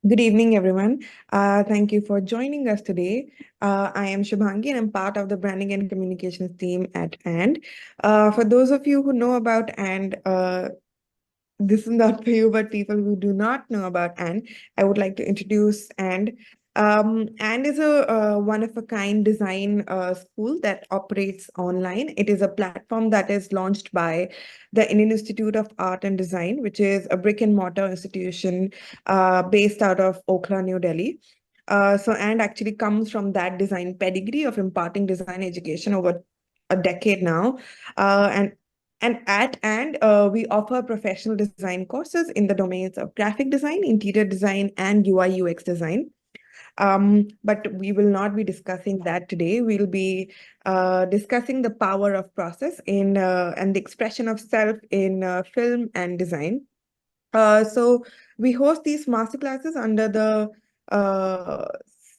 Good evening, everyone. Thank you for joining us today. I am Shubhangi and I'm part of the branding and communications team at And. For those of you who know about And, this is not for you, but people who do not know about And, I would like to introduce And. And is a one-of-a-kind design school that operates online. It is a platform that is launched by the Indian Institute of Art and Design, which is a brick and mortar institution based out of Okhla, New Delhi. And actually comes from that design pedigree of imparting design education over a decade now. And we offer professional design courses in the domains of graphic design, interior design, and UI UX design. But we will not be discussing that today. We'll be discussing the power of process in and the expression of self in film and design. So we host these masterclasses under the uh,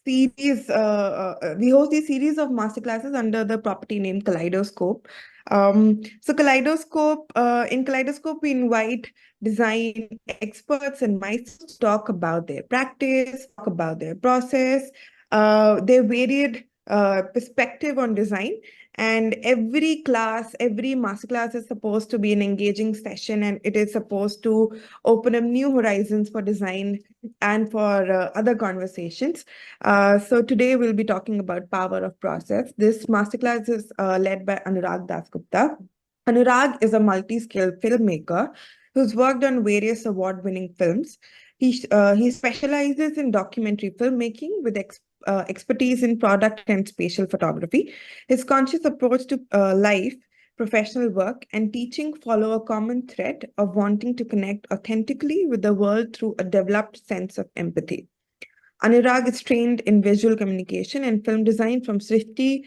we host these series of masterclasses under the property name Kaleidoscope. In Kaleidoscope, we invite design experts and maestros to talk about their practice, talk about their process, their varied perspective on design. And every class, every masterclass is supposed to be an engaging session, and it is supposed to open up new horizons for design and for other conversations. So today we'll be talking about power of process. This masterclass is led by Anurag Das Gupta. Anurag is a multi-skilled filmmaker who's worked on various award-winning films. He specializes in documentary filmmaking with expertise in product and spatial photography. His conscious approach to life, professional work, and teaching follow a common thread of wanting to connect authentically with the world through a developed sense of empathy. Anurag is trained in visual communication and film design from SFY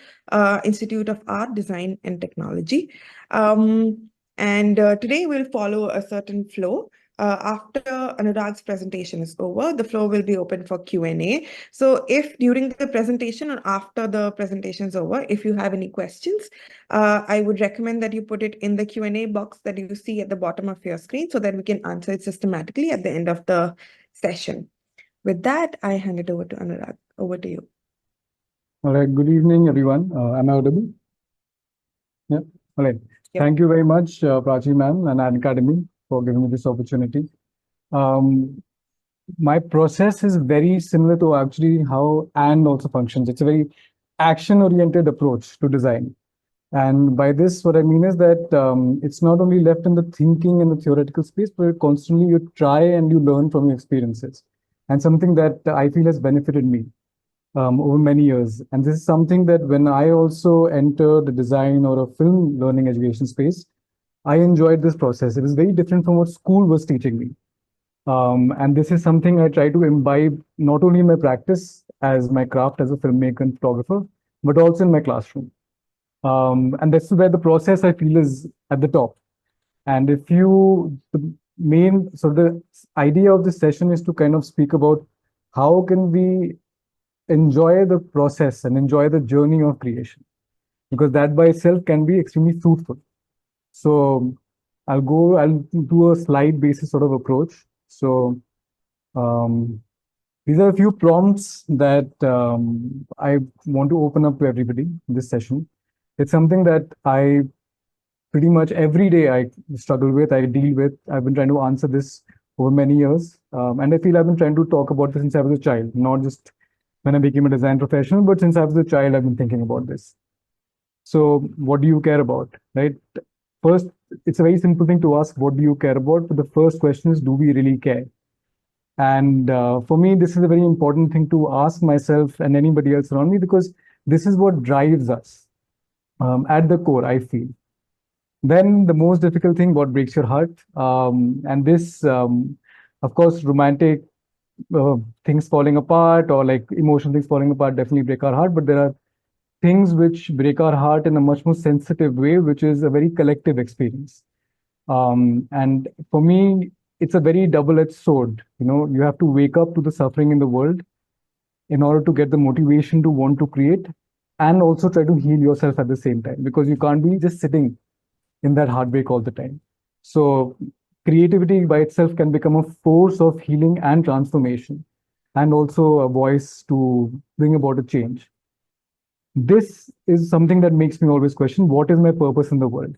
Institute of Art, Design, and Technology. And today we'll follow a certain flow. After Anurag's presentation is over, the floor will be open for Q&A. So if during the presentation or after the presentation is over, if you have any questions, I would recommend that you put it in the Q&A box that you see at the bottom of your screen so that we can answer it systematically at the end of the session. With that, I hand it over to Anurag. Over to you. All right. Good evening, everyone. Am I audible? Yeah. All right. Yep. Thank you very much, Prachi ma'am and An Academy for giving me this opportunity. My process is very similar to actually how And also functions. It's a very action-oriented approach to design. And by this, what I mean is that it's not only left in the thinking and the theoretical space, but constantly you try and you learn from your experiences. And something that I feel has benefited me over many years. And this is something that when I also entered the design or a film learning education space, I enjoyed this process. It was very different from what school was teaching me. And this is something I try to imbibe not only in my practice as my craft as a filmmaker and photographer, but also in my classroom. And that's where the process I feel is at the top. And if you, the idea of this session is to kind of speak about how can we enjoy the process and enjoy the journey of creation, because that by itself can be extremely fruitful. So I'll do a slide basis sort of approach. So these are a few prompts that I want to open up to everybody in this session. It's something that I pretty much every day I struggle with, I deal with. I've been trying to answer this over many years. And I feel I've been trying to talk about this since I was a child, not just when I became a design professional, but since I was a child, I've been thinking about this. So what do you care about, right? First, it's a very simple thing to ask, what do you care about? But the first question is, do we really care? And for me, this is a very important thing to ask myself and anybody else around me, because this is what drives us at the core, I feel. Then the most difficult thing, what breaks your heart? And this, of course, romantic things falling apart or like emotional things falling apart definitely break our heart. But there are things which break our heart in a much more sensitive way, which is a very collective experience. And for me, it's a very double-edged sword. You know, you have to wake up to the suffering in the world in order to get the motivation to want to create and also try to heal yourself at the same time, because you can't be just sitting in that heartbreak all the time. So creativity by itself can become a force of healing and transformation. and also a voice to bring about a change. This is something that makes me always question, what is my purpose in the world?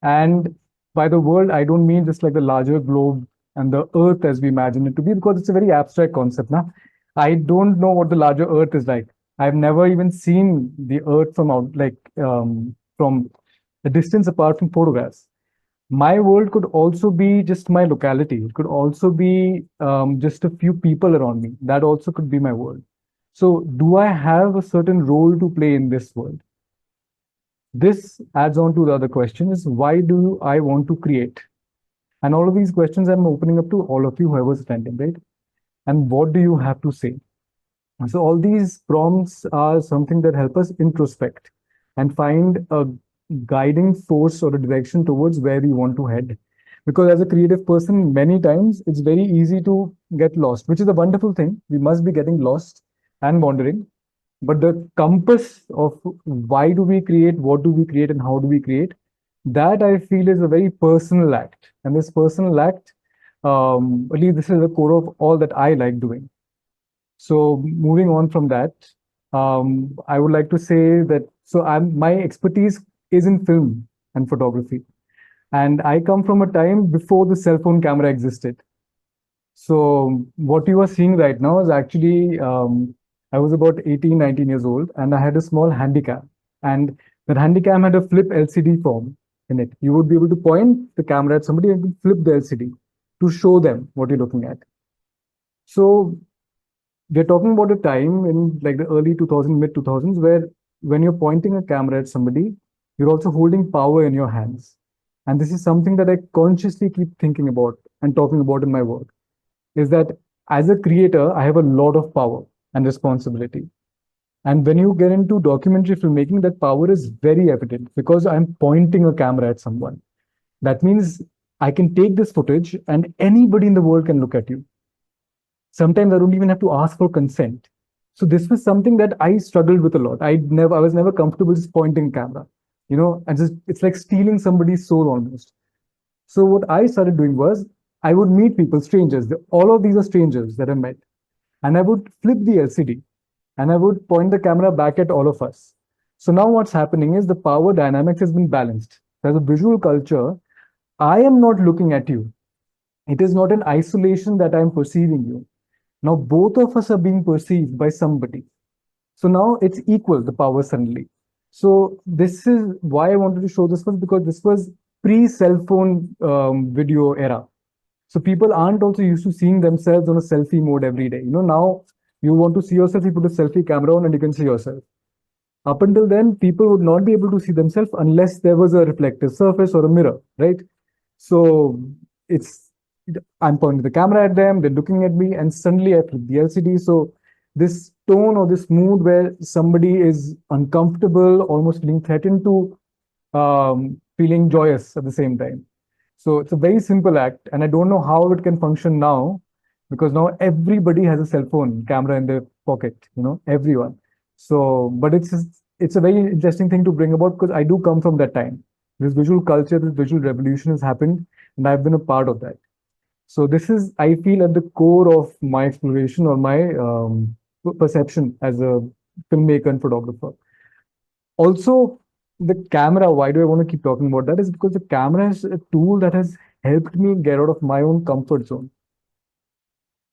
And by the world, I don't mean just like the larger globe and the earth as we imagine it to be, because it's a very abstract concept. Now, I don't know what the larger earth is like. I've never even seen the earth from out, like from a distance apart from photographs. My world could also be just my locality. It could also be just a few people around me. That also could be my world. So, do I have a certain role to play in this world? This adds on to the other question is, why do I want to create? And all of these questions I'm opening up to all of you, whoever's attending, right? And what do you have to say? So all these prompts are something that help us introspect and find a guiding force or a direction towards where we want to head. Because as a creative person, many times it's very easy to get lost, which is a wonderful thing. We must be getting lost and wandering. But the compass of why do we create, what do we create, and how do we create, that I feel is a very personal act. And this personal act, at least this is the core of all that I like doing. So moving on from that, I would like to say that my expertise is in film and photography, and I come from a time before the cell phone camera existed. So what you are seeing right now is actually I was about 18, 19 years old, and I had a small handicap, and that handicap had a flip LCD form in it. You would be able to point the camera at somebody and flip the LCD to show them what you're looking at. So we're talking about a time in like the early 2000s, mid 2000s, where when you're pointing a camera at somebody, you're also holding power in your hands. And this is something that I consciously keep thinking about and talking about in my work, is that as a creator, I have a lot of power and responsibility. And when you get into documentary filmmaking, that power is very evident because I'm pointing a camera at someone. That means I can take this footage and anybody in the world can look at you. Sometimes I don't even have to ask for consent. So this was something that I struggled with a lot. I was never comfortable just pointing camera, and just it's like stealing somebody's soul almost. So what I started doing was I would meet people, strangers. All of these are strangers that I met, and I would flip the LCD, and I would point the camera back at all of us. So now what's happening is the power dynamics has been balanced. As a visual culture, I am not looking at you. It is not in isolation that I'm perceiving you. Now both of us are being perceived by somebody. So now it's equal, the power suddenly. So this is why I wanted to show this one, because this was pre-cell phone video era. So people aren't also used to seeing themselves on a selfie mode every day. Now you want to see yourself, you put a selfie camera on and you can see yourself. Up until then, people would not be able to see themselves unless there was a reflective surface or a mirror, right? So it's I'm pointing the camera at them, they're looking at me, and suddenly I flip the LCD. So this tone or this mood where somebody is uncomfortable, almost feeling threatened to feeling joyous at the same time. So it's a very simple act, and I don't know how it can function now, because now everybody has a cell phone camera in their pocket, everyone. So, but it's a very interesting thing to bring about because I do come from that time. This visual culture, this visual revolution has happened, and I've been a part of that. So this is, I feel, at the core of my exploration or my perception as a filmmaker and photographer. Also, the camera, why do I want to keep talking about that? Is because the camera is a tool that has helped me get out of my own comfort zone.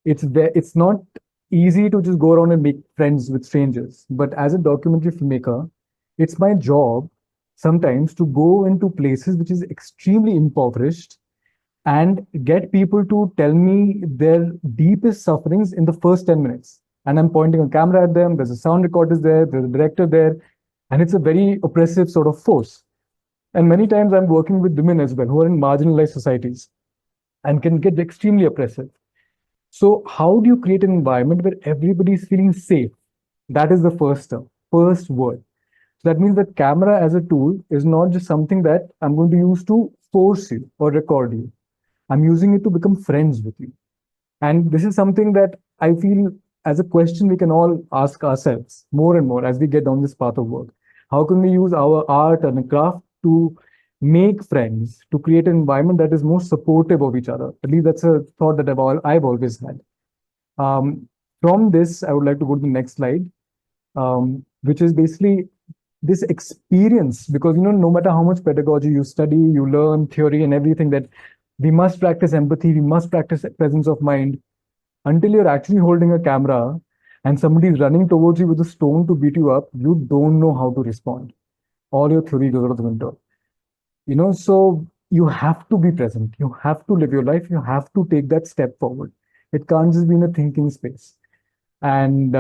It's not easy to just go around and make friends with strangers. But as a documentary filmmaker, it's my job sometimes to go into places which is extremely impoverished and get people to tell me their deepest sufferings in the first 10 minutes. And I'm pointing a camera at them, there's a sound recorder there, there's a director there, and it's a very oppressive sort of force. And many times I'm working with women as well who are in marginalized societies and can get extremely oppressive. So how do you create an environment where everybody is feeling safe? That is the first term, first word. So that means that camera as a tool is not just something that I'm going to use to force you or record you. I'm using it to become friends with you. And this is something that I feel as a question we can all ask ourselves more and more as we get down this path of work. How can we use our art and craft to make friends, to create an environment that is more supportive of each other? At least that's a thought that I've always had. From this, I would like to go to the next slide, which is basically this experience, because no matter how much pedagogy you study, you learn theory and everything, that we must practice empathy, we must practice presence of mind, until you're actually holding a camera and somebody is running towards you with a stone to beat you up, you don't know how to respond. All your theory goes out of the window. So you have to be present. You have to live your life. You have to take that step forward. It can't just be in a thinking space. And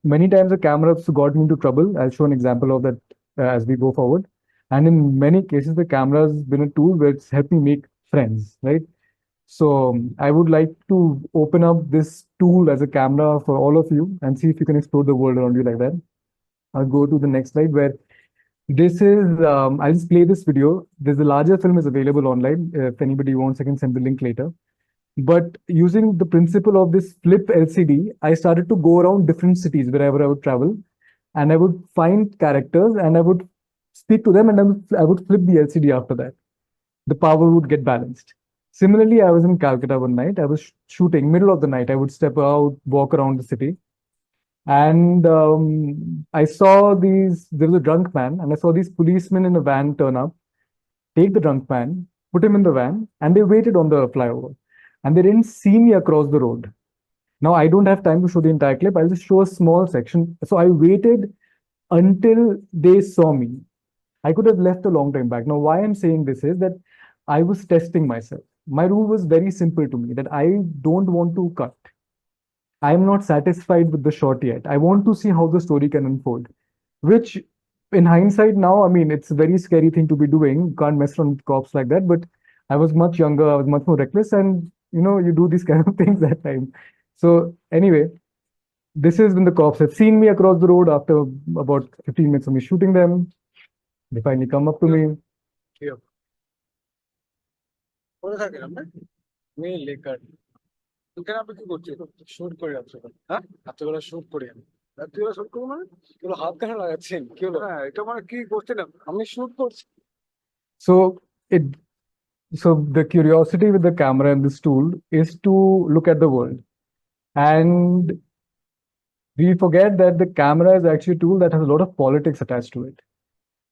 many times the cameras got me into trouble. I'll show an example of that as we go forward. And in many cases, the camera has been a tool which helped me make friends, right? So I would like to open up this tool as a camera for all of you and see if you can explore the world around you like that. I'll go to the next slide where this is, I'll just play this video. There's a larger film is available online. If anybody wants, I can send the link later. But using the principle of this flip LCD, I started to go around different cities wherever I would travel. And I would find characters and I would speak to them, and I would flip the LCD after that. The power would get balanced. Similarly, I was in Calcutta one night. I was shooting, middle of the night. I would step out, walk around the city. And I saw there was a drunk man, and I saw these policemen in a van turn up, take the drunk man, put him in the van, and they waited on the flyover. And they didn't see me across the road. Now, I don't have time to show the entire clip. I'll just show a small section. So I waited until they saw me. I could have left a long time back. Now, why I'm saying this is that I was testing myself. My rule was very simple to me, that I don't want to cut. I'm not satisfied with the shot yet. I want to see how the story can unfold, which in hindsight now, I mean, it's a very scary thing to be doing. You can't mess around with cops like that. But I was much younger. I was much more reckless. And, you do these kind of things that time. So anyway, this is when the cops have seen me across the road after about 15 minutes of me shooting them. They finally come up to me. এখানে আপনি কি করছেন? Shoot করে যাচ্ছ? হ্যাঁ, রাত্রেবেলা shoot করি আমি। রাত্রিবেলা শুট করবো মানে? এগুলো হাত কেন লাগাচ্ছেন? কি হলো? হ্যাঁ, এটা মানে কি করছেন? আমি শুট করছি। So it so the curiosity with the camera and this tool is to look at the world. And we forget that the camera is actually a tool that has a lot of politics attached to it.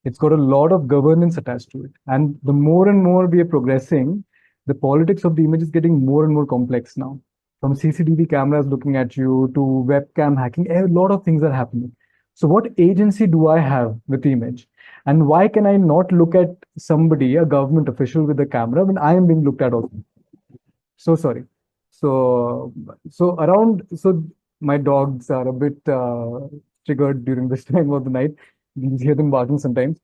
It's got a lot of governance attached to it. And the more and more we are progressing, the politics of the image is getting more and more complex now. From CCTV cameras looking at you to webcam hacking, a lot of things are happening. So what agency do I have with the image? And why can I not look at somebody, a government official with a camera, when I am being looked at also? So sorry. So my dogs are a bit triggered during this time of the night. You hear them barking sometimes.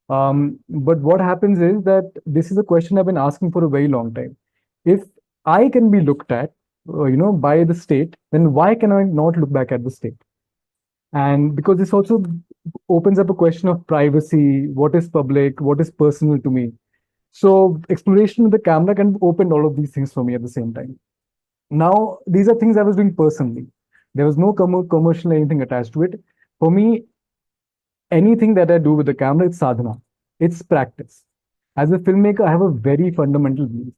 But what happens is that this is a question I've been asking for a very long time. If I can be looked at, by the state, then why can I not look back at the state? And because this also opens up a question of privacy, what is public, what is personal to me. So exploration with the camera can open all of these things for me at the same time. Now, these are things I was doing personally. There was no commercial anything attached to it. For me, anything that I do with the camera, it's sadhana. It's practice. As a filmmaker, I have a very fundamental belief.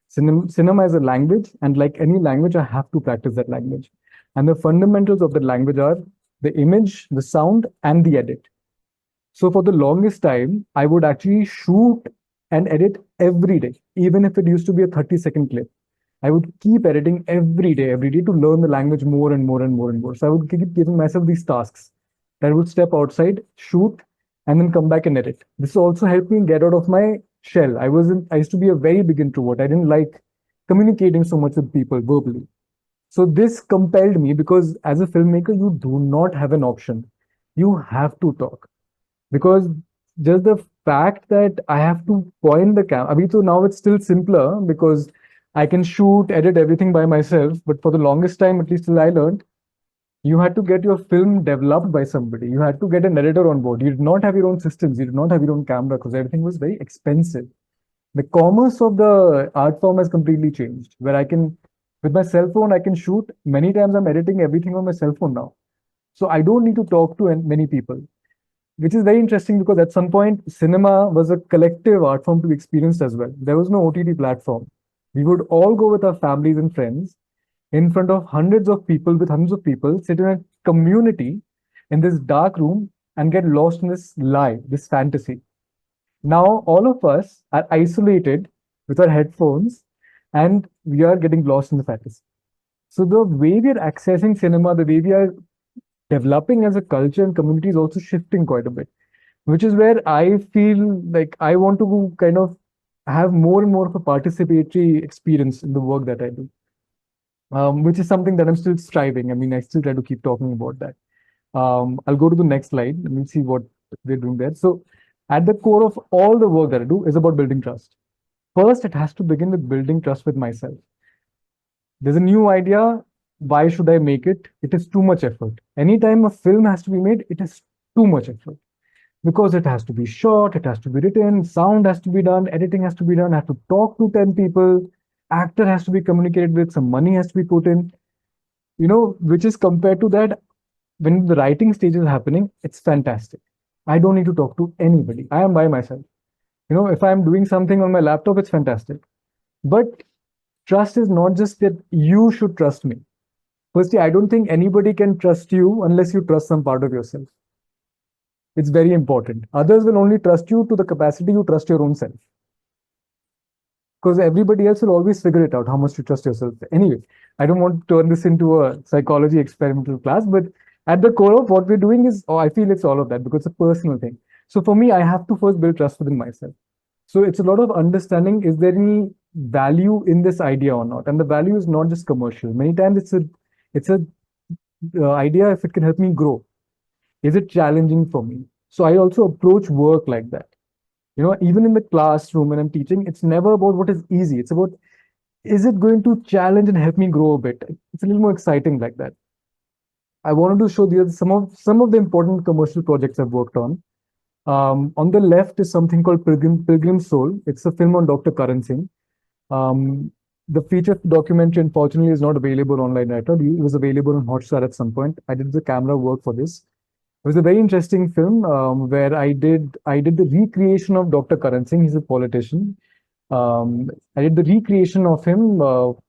Cinema is a language, and like any language, I have to practice that language. And the fundamentals of the language are the image, the sound, and the edit. So for the longest time, I would actually shoot and edit every day, even if it used to be a 30-second clip. I would keep editing every day to learn the language more and more and more and more. So I would keep giving myself these tasks. I would step outside, shoot, and then come back and edit. This also helped me get out of my shell. I used to be a very big introvert. I didn't like communicating so much with people verbally. So this compelled me, because as a filmmaker, you do not have an option. You have to talk. Because just the fact that I have to point the camera, so now it's still simpler because I can shoot, edit everything by myself. But for the longest time, at least till I learned, you had to get your film developed by somebody. You had to get an editor on board. You did not have your own systems. You did not have your own camera because everything was very expensive. The commerce of the art form has completely changed, where with my cell phone, I can shoot. Many times I'm editing everything on my cell phone now. So I don't need to talk to many people, which is very interesting because at some point, cinema was a collective art form to be experienced as well. There was no OTT platform. We would all go with our families and friends in front of hundreds of people, with hundreds of people, sit in a community in this dark room and get lost in this lie, this fantasy. Now, all of us are isolated with our headphones and we are getting lost in the fantasy. So, the way we are accessing cinema, the way we are developing as a culture and community is also shifting quite a bit, which is where I feel like I want to kind of have more and more of a participatory experience in the work that I do, which is something that I'm still striving. I mean, I still try to keep talking about that. I'll go to the next slide. Let me see what we're doing there. So, at the core of all the work that I do is about building trust. First, it has to begin with building trust with myself. There's a new idea. Why should I make it? It is too much effort. Anytime a film has to be made, it is too much effort because it has to be shot, it has to be written, sound has to be done, editing has to be done, I have to talk to 10 people, actor has to be communicated with, some money has to be put in, which is compared to that, when the writing stage is happening, it's fantastic. I don't need to talk to anybody. I am by myself. If I'm doing something on my laptop, it's fantastic. But trust is not just that you should trust me. Firstly, I don't think anybody can trust you unless you trust some part of yourself. It's very important. Others will only trust you to the capacity you trust your own self. Because everybody else will always figure it out how much to trust yourself. Anyway, I don't want to turn this into a psychology experimental class, but at the core of what we're doing is, I feel it's all of that because it's a personal thing. So for me, I have to first build trust within myself. So it's a lot of understanding, is there any value in this idea or not? And the value is not just commercial. Many times it's a idea if it can help me grow. Is it challenging for me? So I also approach work like that. Even in the classroom when I'm teaching, it's never about what is easy. It's about, is it going to challenge and help me grow a bit? It's a little more exciting like that. I wanted to show you some of the important commercial projects I've worked on. On the left is something called Pilgrim Soul. It's a film on Dr. Karan Singh. The feature documentary, unfortunately, is not available online right now. It was available on Hotstar at some point. I did the camera work for this. It was a very interesting film where I did the recreation of Dr. Karan Singh. He's a politician. I did the recreation of him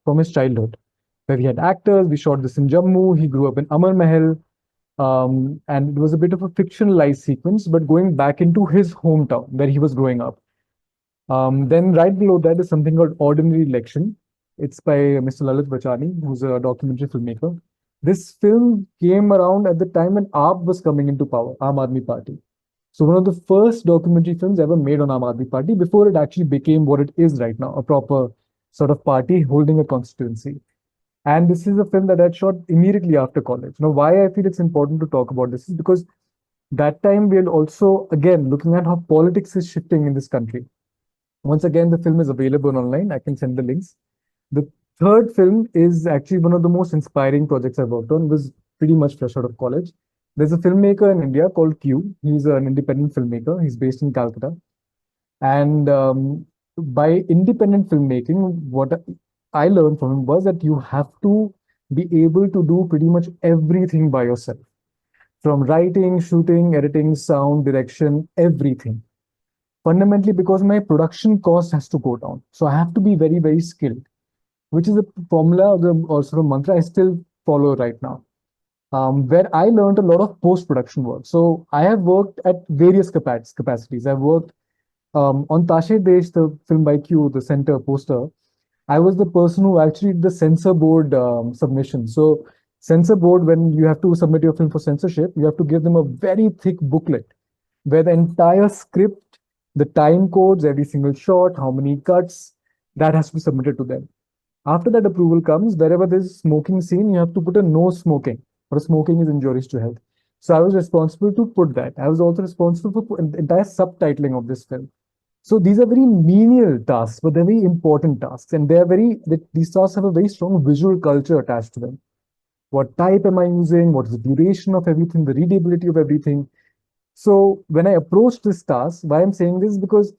from his childhood, where we had actors. We shot this in Jammu. He grew up in Amar Mahal. And it was a bit of a fictionalized sequence, but going back into his hometown where he was growing up. Then right below that is something called Ordinary Election. It's by Mr. Lalit Bachani, who's a documentary filmmaker. This film came around at the time when AAP was coming into power, Aam Aadmi Party. So one of the first documentary films ever made on Aam Aadmi Party before it actually became what it is right now, a proper sort of party holding a constituency. And this is a film that I shot immediately after college. Why I feel it's important to talk about this is because that time we're also, again, looking at how politics is shifting in this country. Once again, the film is available online. I can send the links. The third film is actually one of the most inspiring projects I've worked on. It was pretty much fresh out of college. There's a filmmaker in India called Q. He's an independent filmmaker. He's based in Calcutta. And by independent filmmaking, what I learned from him was that you have to be able to do pretty much everything by yourself. From writing, shooting, editing, sound, direction, everything. Fundamentally, because my production cost has to go down. So I have to be very, very skilled, which is a formula or sort of mantra I still follow right now. Where I learned a lot of post-production work. So I have worked at various capacities. I've worked on Tashe Desh, the film by Q, the center poster. I was the person who actually did the censor board submission. So censor board, when you have to submit your film for censorship, you have to give them a very thick booklet where the entire script, the time codes, every single shot, how many cuts, that has to be submitted to them. After that approval comes, wherever there's a smoking scene, you have to put a no smoking, or smoking is injurious to health. So I was responsible to put that. I was also responsible for the entire subtitling of this film. So these are very menial tasks, but they're very important tasks. And these tasks have a very strong visual culture attached to them. What type am I using? What is the duration of everything? The readability of everything? So when I approach this task, why I'm saying this is because,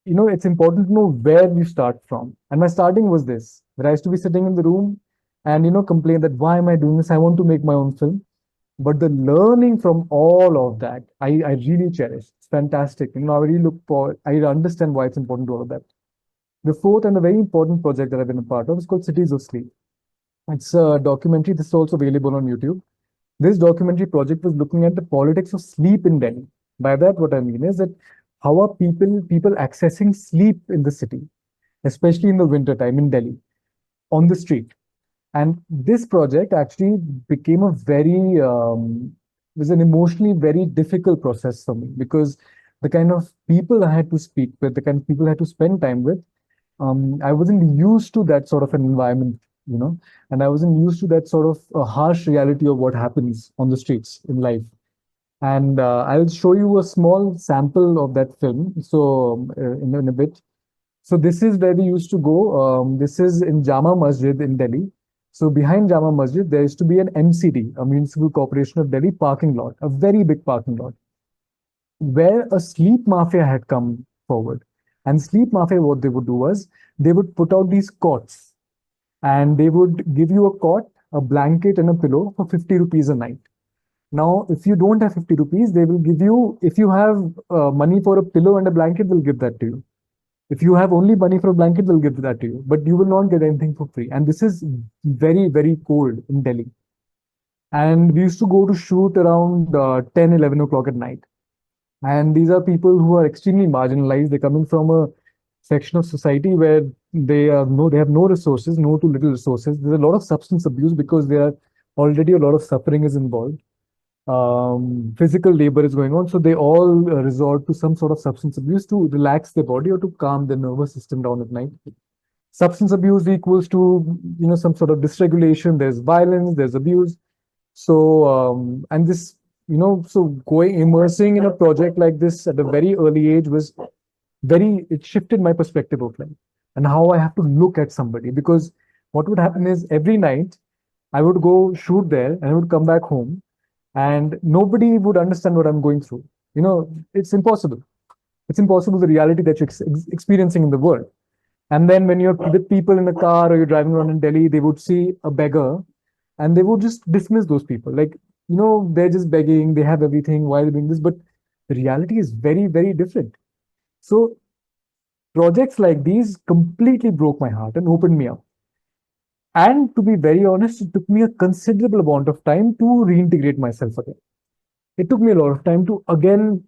it's important to know where you start from. And my starting was this, where I used to be sitting in the room and, complain that, why am I doing this? I want to make my own film. But the learning from all of that, I really cherish. It's fantastic. I really I understand why it's important to all of that. The fourth and a very important project that I've been a part of is called Cities of Sleep. It's a documentary. This is also available on YouTube. This documentary project was looking at the politics of sleep in Delhi. By that, what I mean is that how are people accessing sleep in the city, especially in the winter time in Delhi, on the street. And this project actually became a very was an emotionally very difficult process for me, because the kind of people I had to speak with, the kind of people I had to spend time with, I wasn't used to that sort of an environment, and I wasn't used to that sort of harsh reality of what happens on the streets in life. And I'll show you a small sample of that film. So in a bit. So this is where we used to go. This is in Jama Masjid in Delhi. So behind Jama Masjid, there used to be an MCD, a Municipal Corporation of Delhi parking lot, a very big parking lot, where a sleep mafia had come forward. And sleep mafia, what they would do was they would put out these cots, and they would give you a cot, a blanket, and a pillow for 50 rupees a night. Now, if you don't have 50 rupees, they will give you, if you have money for a pillow and a blanket, they'll give that to you. If you have only money for a blanket, they'll give that to you, but you will not get anything for free. And this is very, very cold in Delhi. And we used to go to shoot around 10, 11 o'clock at night. And these are people who are extremely marginalized. They're coming from a section of society where they have no resources, no too little resources. There's a lot of substance abuse because there are already a lot of suffering is involved. Physical labor is going on, so they all resort to some sort of substance abuse to relax their body or to calm their nervous system down at night. Substance abuse equals to some sort of dysregulation. There's violence, there's abuse. So and this so going immersing in a project like this at a very early age was it shifted my perspective of life and how I have to look at somebody. Because what would happen is every night I would go shoot there and I would come back home, and nobody would understand what I'm going through. It's impossible. It's impossible, the reality that you're experiencing in the world. And then when you're with people in a car or you're driving around in Delhi, they would see a beggar and they would just dismiss those people. Like, they're just begging, they have everything, why are they doing this? But the reality is very, very different. So projects like these completely broke my heart and opened me up. And to be very honest, it took me a considerable amount of time to reintegrate myself again. It took me a lot of time to again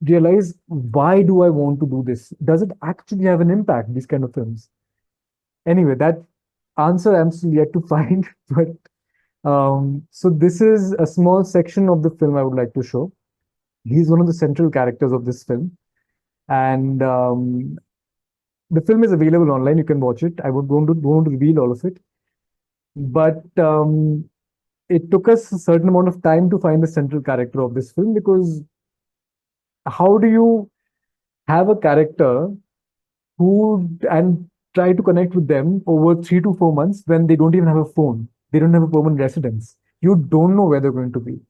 realize, why do I want to do this? Does it actually have an impact, these kind of films? Anyway, that answer I'm still yet to find. But so this is a small section of the film I would like to show. He's one of the central characters of this film. And the film is available online. You can watch it. I won't want to reveal all of it. But it took us a certain amount of time to find the central character of this film, because how do you have a character and try to connect with them over 3 to 4 months when they don't even have a phone? They don't have a permanent residence. You don't know where they're going to be.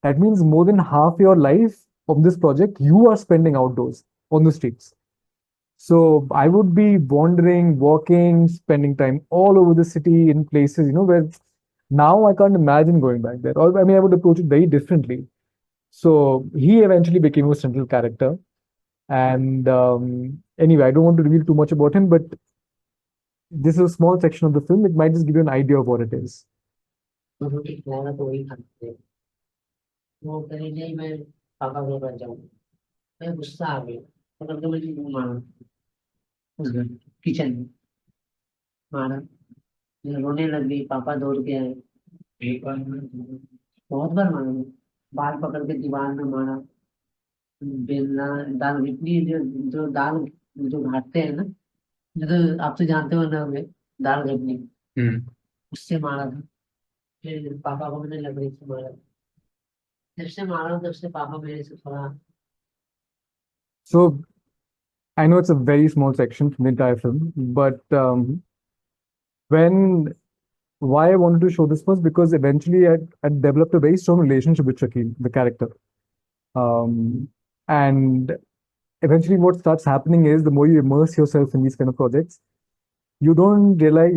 That means more than half your life of this project, you are spending outdoors on the streets. So I would be wandering, walking, spending time all over the city in places, where now I can't imagine going back there. Or I mean, I would approach it very differently. So he eventually became a central character. And anyway, I don't want to reveal too much about him, but this is a small section of the film. It might just give you an idea of what it is. Kitchen में मारा, रोने लग गई, पापा दौड़ के आए, एक बार बहुत बार मारा, बाल पकड़ के दीवार में मारा, बेलना, दाल घिटनी, जो दाल जो घाटते हैं ना, जो आप तो जानते हो ना, हमें दाल घिटनी उससे मारा था। फिर पापा को मैंने लकड़ी से मारा, जब से मारा तब से पापा मेरे से थोड़ा। So I know it's a very small section from the entire film, but why I wanted to show this was because eventually I developed a very strong relationship with Shakil, the character. And eventually what starts happening is, the more you immerse yourself in these kind of projects, you realize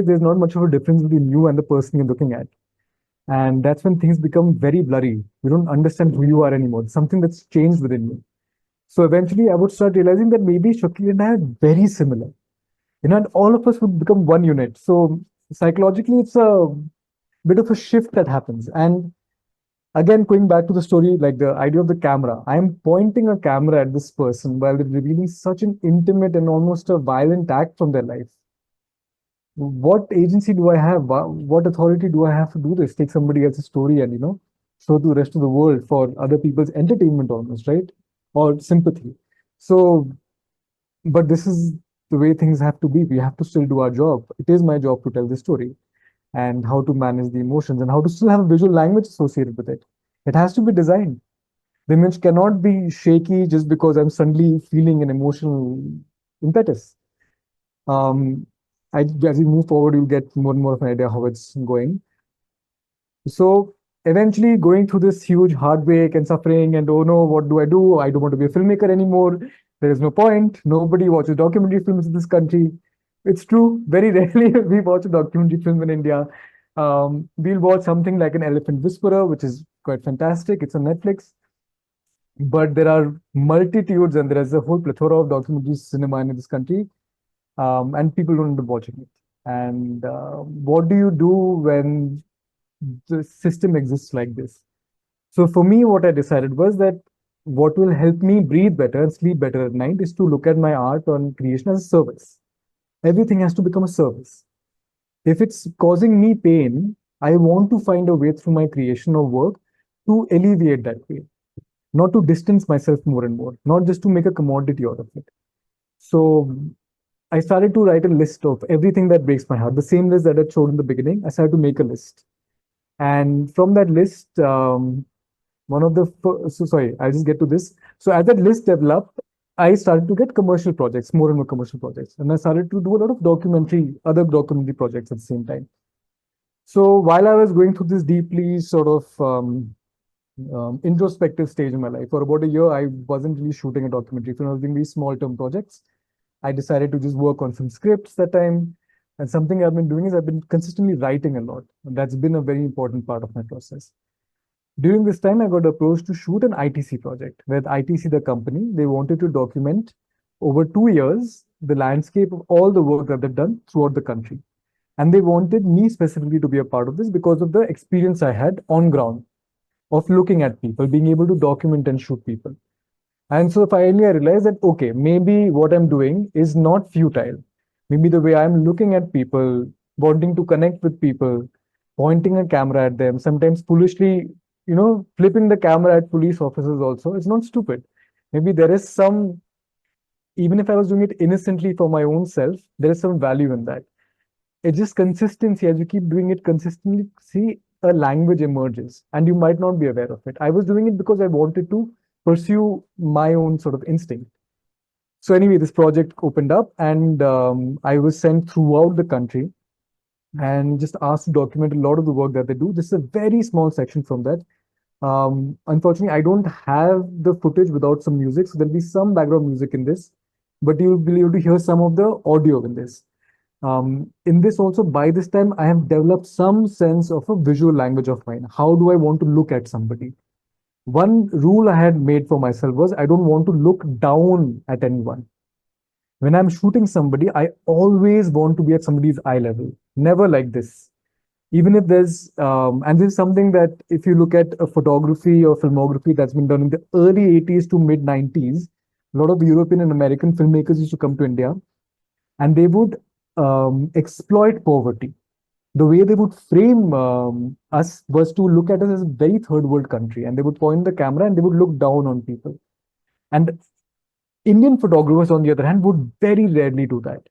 there's not much of a difference between you and the person you're looking at. And that's when things become very blurry. You don't understand who you are anymore. Something that's changed within you. So eventually I would start realizing that maybe Shakil and I are very similar. And all of us would become one unit. So psychologically, it's a bit of a shift that happens. And again, going back to the story, like the idea of the camera, I'm pointing a camera at this person while they're revealing such an intimate and almost a violent act from their life. What agency do I have? What authority do I have to do this? Take somebody else's story and, show to the rest of the world for other people's entertainment almost, right? Or sympathy. So, but this is the way things have to be. We have to still do our job. It is my job to tell the story and how to manage the emotions and how to still have a visual language associated with it. It has to be designed. The image cannot be shaky just because I'm suddenly feeling an emotional impetus. As we move forward, you'll get more and more of an idea how it's going. So eventually going through this huge heartbreak and suffering and, oh no, what do? I don't want to be a filmmaker anymore. There is no point. Nobody watches documentary films in this country. It's true. Very rarely we watch a documentary film in India. We'll watch something like An Elephant Whisperer, which is quite fantastic. It's on Netflix. But there are multitudes and there is a whole plethora of documentary cinema in this country. And people don't end up watching it. And what do you do when the system exists like this? So for me, what I decided was that what will help me breathe better and sleep better at night is to look at my art on creation as a service. Everything has to become a service. If it's causing me pain, I want to find a way through my creation or work to alleviate that pain, not to distance myself more and more, not just to make a commodity out of it. So I started to write a list of everything that breaks my heart, the same list that I showed in the beginning. I started to make a list. And from that list, I'll just get to this. So as that list developed, I started to get commercial projects, more and more commercial projects. And I started to do a lot of other documentary projects at the same time. So while I was going through this deeply sort of introspective stage in my life, for about a year, I wasn't really shooting a documentary film. I was doing these small term projects. I decided to just work on some scripts that time. And something I've been doing is I've been consistently writing a lot. And that's been a very important part of my process. During this time, I got approached to shoot an ITC project with ITC, the company. They wanted to document over 2 years the landscape of all the work that they've done throughout the country. And they wanted me specifically to be a part of this because of the experience I had on ground of looking at people, being able to document and shoot people. And so finally, I realized that, okay, maybe what I'm doing is not futile. Maybe the way I'm looking at people, wanting to connect with people, pointing a camera at them, sometimes foolishly, flipping the camera at police officers also, it's not stupid. Maybe there is some, even if I was doing it innocently for my own self, there is some value in that. It's just consistency. As you keep doing it consistently, see, a language emerges and you might not be aware of it. I was doing it because I wanted to pursue my own sort of instinct. So anyway, this project opened up and I was sent throughout the country and just asked to document a lot of the work that they do. This is a very small section from that. Unfortunately, I don't have the footage without some music, so there'll be some background music in this, but you'll be able to hear some of the audio in this. In this also, by this time, I have developed some sense of a visual language of mine. How do I want to look at somebody? One rule I had made for myself was I don't want to look down at anyone. When I'm shooting somebody, I always want to be at somebody's eye level. Never like this. Even if there's, and this is something that if you look at a photography or filmography that's been done in the early 80s to mid 90s, a lot of European and American filmmakers used to come to India and they would exploit poverty. The way they would frame us was to look at us as a very third world country, and they would point the camera and they would look down on people. And Indian photographers, on the other hand, would very rarely do that.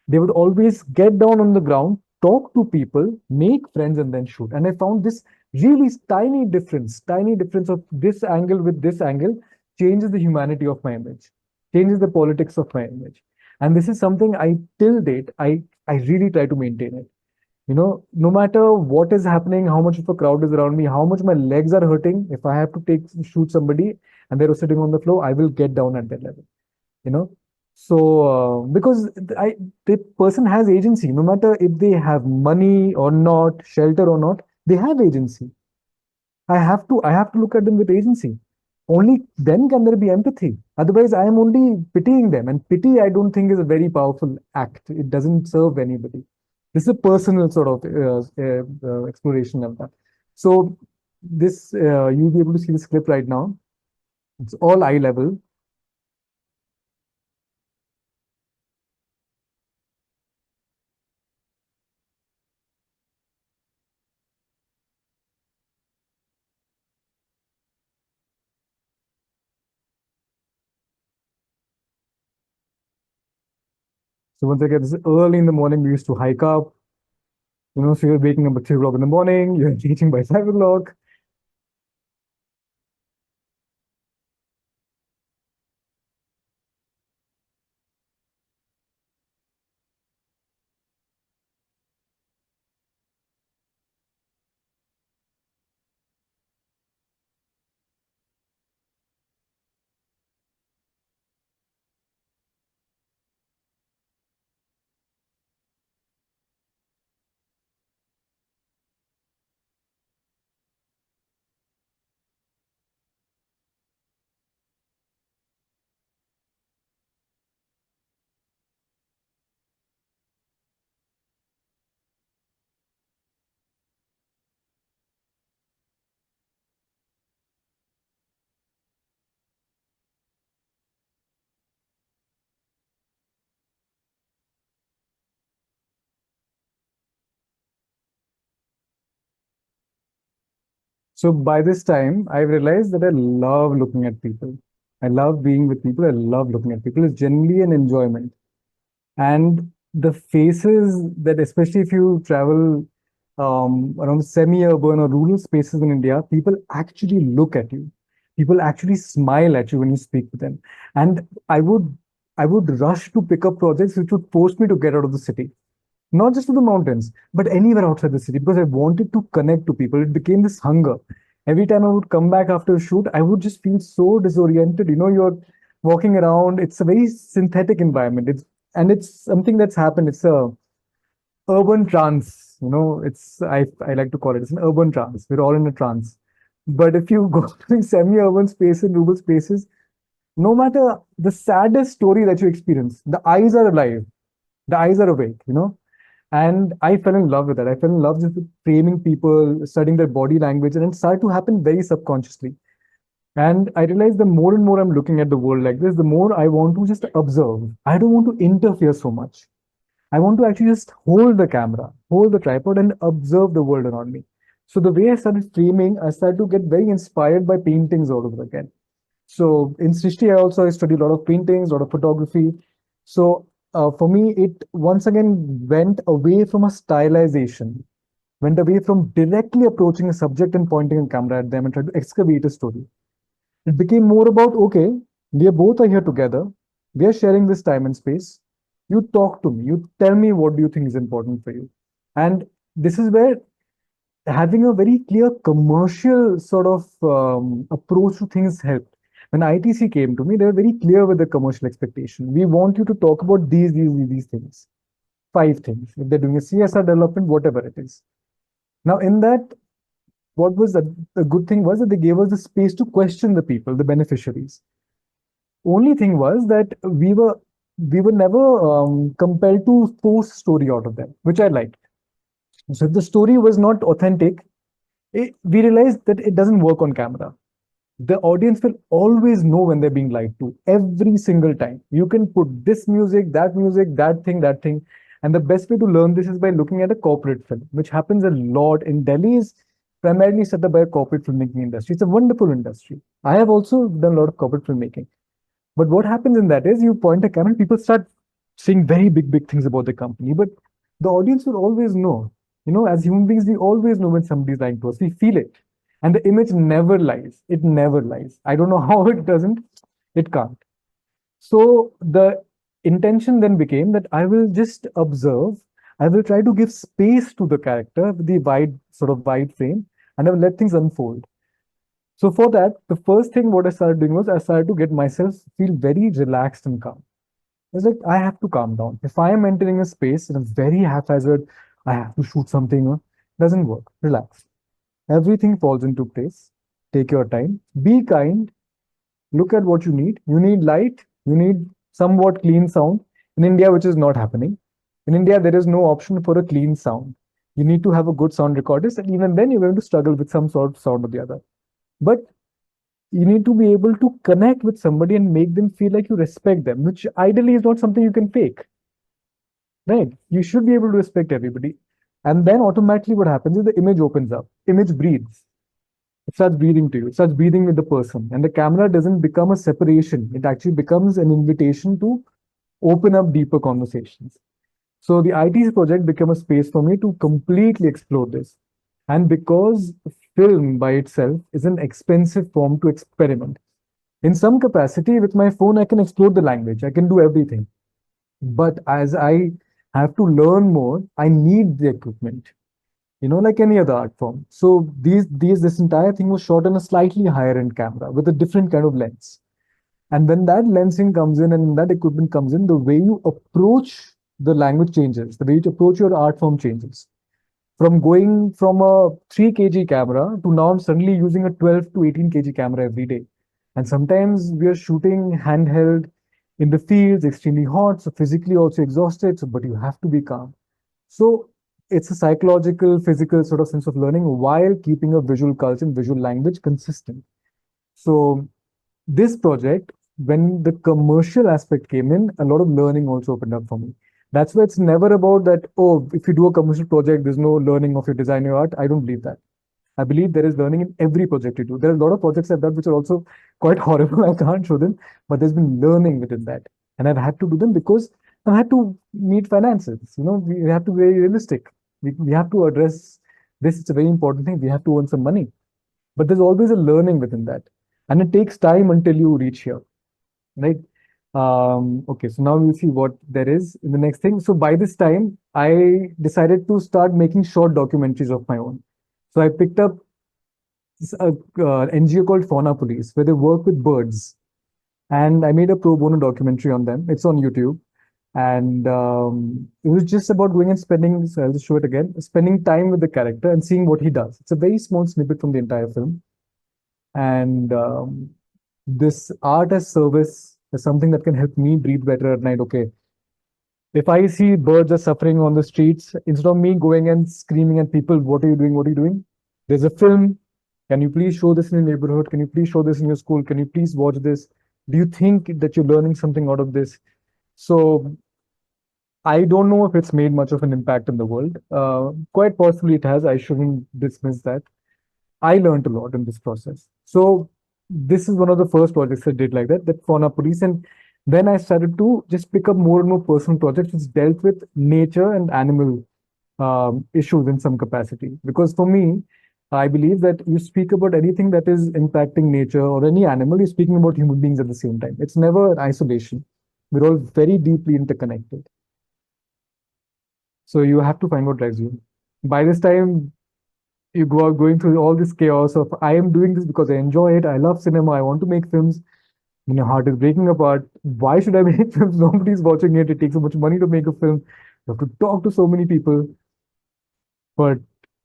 They would always get down on the ground, talk to people, make friends, and then shoot. And I found this really tiny difference of this angle with this angle changes the humanity of my image, changes the politics of my image. And this is something till date, I really try to maintain it. No matter what is happening, how much of a crowd is around me, how much my legs are hurting, if I have to shoot somebody and they're sitting on the floor, I will get down at that level. So because the person has agency, no matter if they have money or not, shelter or not, they have agency. I have to look at them with agency. Only then can there be empathy. Otherwise, I am only pitying them. And pity, I don't think, is a very powerful act. It doesn't serve anybody. This is a personal sort of exploration of that. So this, you'll be able to see this clip right now. It's all eye level. So once again, this is early in the morning. We used to hike up, so you're waking up at 3 o'clock in the morning, you're reaching by 5 o'clock. So by this time, I realized that I love looking at people. I love being with people. I love looking at people. It's generally an enjoyment. And the faces that, especially if you travel around semi-urban or rural spaces in India, people actually look at you. People actually smile at you when you speak with them. And I would rush to pick up projects which would force me to get out of the city, not just to the mountains, but anywhere outside the city, because I wanted to connect to people. It became this hunger. Every time I would come back after a shoot, I would just feel so disoriented. You're walking around. It's a very synthetic environment. It's something that's happened. It's a urban trance. I like to call it. It's an urban trance. We're all in a trance. But if you go to semi-urban spaces, rural spaces, no matter the saddest story that you experience, the eyes are alive, the eyes are awake. And I fell in love with that. I fell in love just with framing people, studying their body language, and it started to happen very subconsciously. And I realized the more and more I'm looking at the world like this, the more I want to just observe. I don't want to interfere so much. I want to actually just hold the camera, hold the tripod, and observe the world around me. So the way I started framing, I started to get very inspired by paintings all over again. So in Srishti, I studied a lot of paintings, a lot of photography. So for me, it once again went away from a stylization, went away from directly approaching a subject and pointing a camera at them and trying to excavate a story. It became more about, okay, we are both are here together. We are sharing this time and space. You talk to me. You tell me what do you think is important for you. And this is where having a very clear commercial sort of approach to things helped. When ITC came to me, they were very clear with the commercial expectation. We want you to talk about these things, 5 things. If they're doing a CSR development, whatever it is. Now, in that, what was a good thing was that they gave us the space to question the people, the beneficiaries. Only thing was that we were never compelled to force story out of them, which I liked. So if the story was not authentic, we realized that it doesn't work on camera. The audience will always know when they're being lied to every single time. You can put this music, that thing, that thing. And the best way to learn this is by looking at a corporate film, which happens a lot in Delhi, is primarily set up by a corporate filmmaking industry. It's a wonderful industry. I have also done a lot of corporate filmmaking. But what happens in that is you point a camera, people start saying very big things about the company. But the audience will always know. As human beings, we always know when somebody's lying to us. We feel it. And the image never lies. It never lies. I don't know how it doesn't. It can't. So the intention then became that I will just observe. I will try to give space to the character with the wide frame, and I will let things unfold. So for that, the first thing what I started doing was I started to get myself feel very relaxed and calm. It's like I have to calm down. If I am entering a space and I'm very haphazard, I have to shoot something, doesn't work. Relax. Everything falls into place. Take your time. Be kind. Look at what you need. You need light. You need somewhat clean sound in India, which is not happening. In India, there is no option for a clean sound. You need to have a good sound recordist, and even then, you're going to struggle with some sort of sound or the other. But you need to be able to connect with somebody and make them feel like you respect them, which ideally is not something you can fake. Right? You should be able to respect everybody. And then automatically what happens is the image opens up. Image breathes. It starts breathing to you. It starts breathing with the person. And the camera doesn't become a separation. It actually becomes an invitation to open up deeper conversations. So the ITC project became a space for me to completely explore this. And because film by itself is an expensive form to experiment, in some capacity with my phone, I can explore the language. I can do everything. But as I have to learn more, I need the equipment, like any other art form. So this entire thing was shot on a slightly higher end camera with a different kind of lens. And when that lensing comes in and that equipment comes in, the way you approach the language changes, the way you approach your art form changes. From going from a 3 kg camera to now I'm suddenly using a 12 to 18 kg camera every day. And sometimes we are shooting handheld in the fields, extremely hot, so physically also exhausted, but you have to be calm. So it's a psychological, physical sort of sense of learning while keeping a visual culture and visual language consistent. So this project, when the commercial aspect came in, a lot of learning also opened up for me. That's why it's never about that, oh, if you do a commercial project, there's no learning of your design or art. I don't believe that. I believe there is learning in every project you do. There are a lot of projects I've done which are also quite horrible. I can't show them, but there's been learning within that. And I've had to do them because I've had to meet finances. We have to be very realistic. We have to address this. It's a very important thing. We have to earn some money. But there's always a learning within that. And it takes time until you reach here, right? Okay, so now we'll see what there is in the next thing. So by this time, I decided to start making short documentaries of my own. So I picked up this NGO called Fauna Police, where they work with birds. And I made a pro bono documentary on them. It's on YouTube. And it was just about going and spending, so I'll just show it again, spending time with the character and seeing what he does. It's a very small snippet from the entire film. And this art as service is something that can help me breathe better at night. Okay, if I see birds are suffering on the streets, instead of me going and screaming at people, what are you doing? What are you doing? There's a film. Can you please show this in your neighborhood? Can you please show this in your school? Can you please watch this? Do you think that you're learning something out of this? So I don't know if it's made much of an impact in the world. Quite possibly it has. I shouldn't dismiss that. I learned a lot in this process. So this is one of the first projects I did like that Fauna Police. And then I started to just pick up more and more personal projects which dealt with nature and animal issues in some capacity. Because for me, I believe that you speak about anything that is impacting nature or any animal, you're speaking about human beings at the same time. It's never an isolation. We're all very deeply interconnected. So you have to find what drives you. By this time, you go out going through all this chaos of I am doing this because I enjoy it. I love cinema. I want to make films. Your heart is breaking apart. Why should I make films? Nobody's watching it. It takes so much money to make a film. You have to talk to so many people. But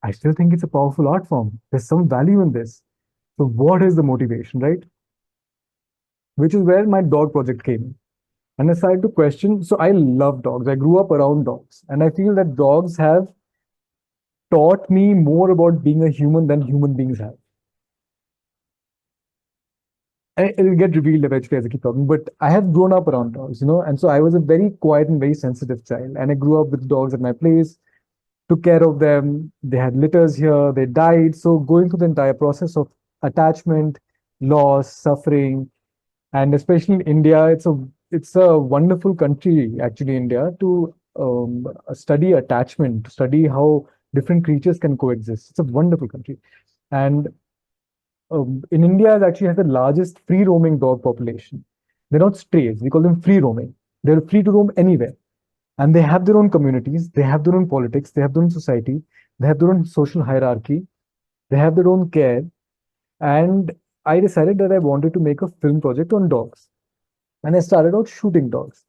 I still think it's a powerful art form. There's some value in this. So what is the motivation, right? Which is where my dog project came in. And I started to question. So I love dogs. I grew up around dogs. And I feel that dogs have taught me more about being a human than human beings have. And it'll get revealed eventually as I keep talking, but I have grown up around dogs, and so I was a very quiet and very sensitive child. And I grew up with dogs at my place, took care of them. They had litters here, they died. So going through the entire process of attachment, loss, suffering, and especially in India, it's a wonderful country, actually, India, to study attachment, to study how different creatures can coexist. It's a wonderful country. And in India, it actually has the largest free roaming dog population. They're not strays, we call them free roaming. They're free to roam anywhere. And they have their own communities, they have their own politics, they have their own society, they have their own social hierarchy, they have their own care. And I decided that I wanted to make a film project on dogs. And I started out shooting dogs.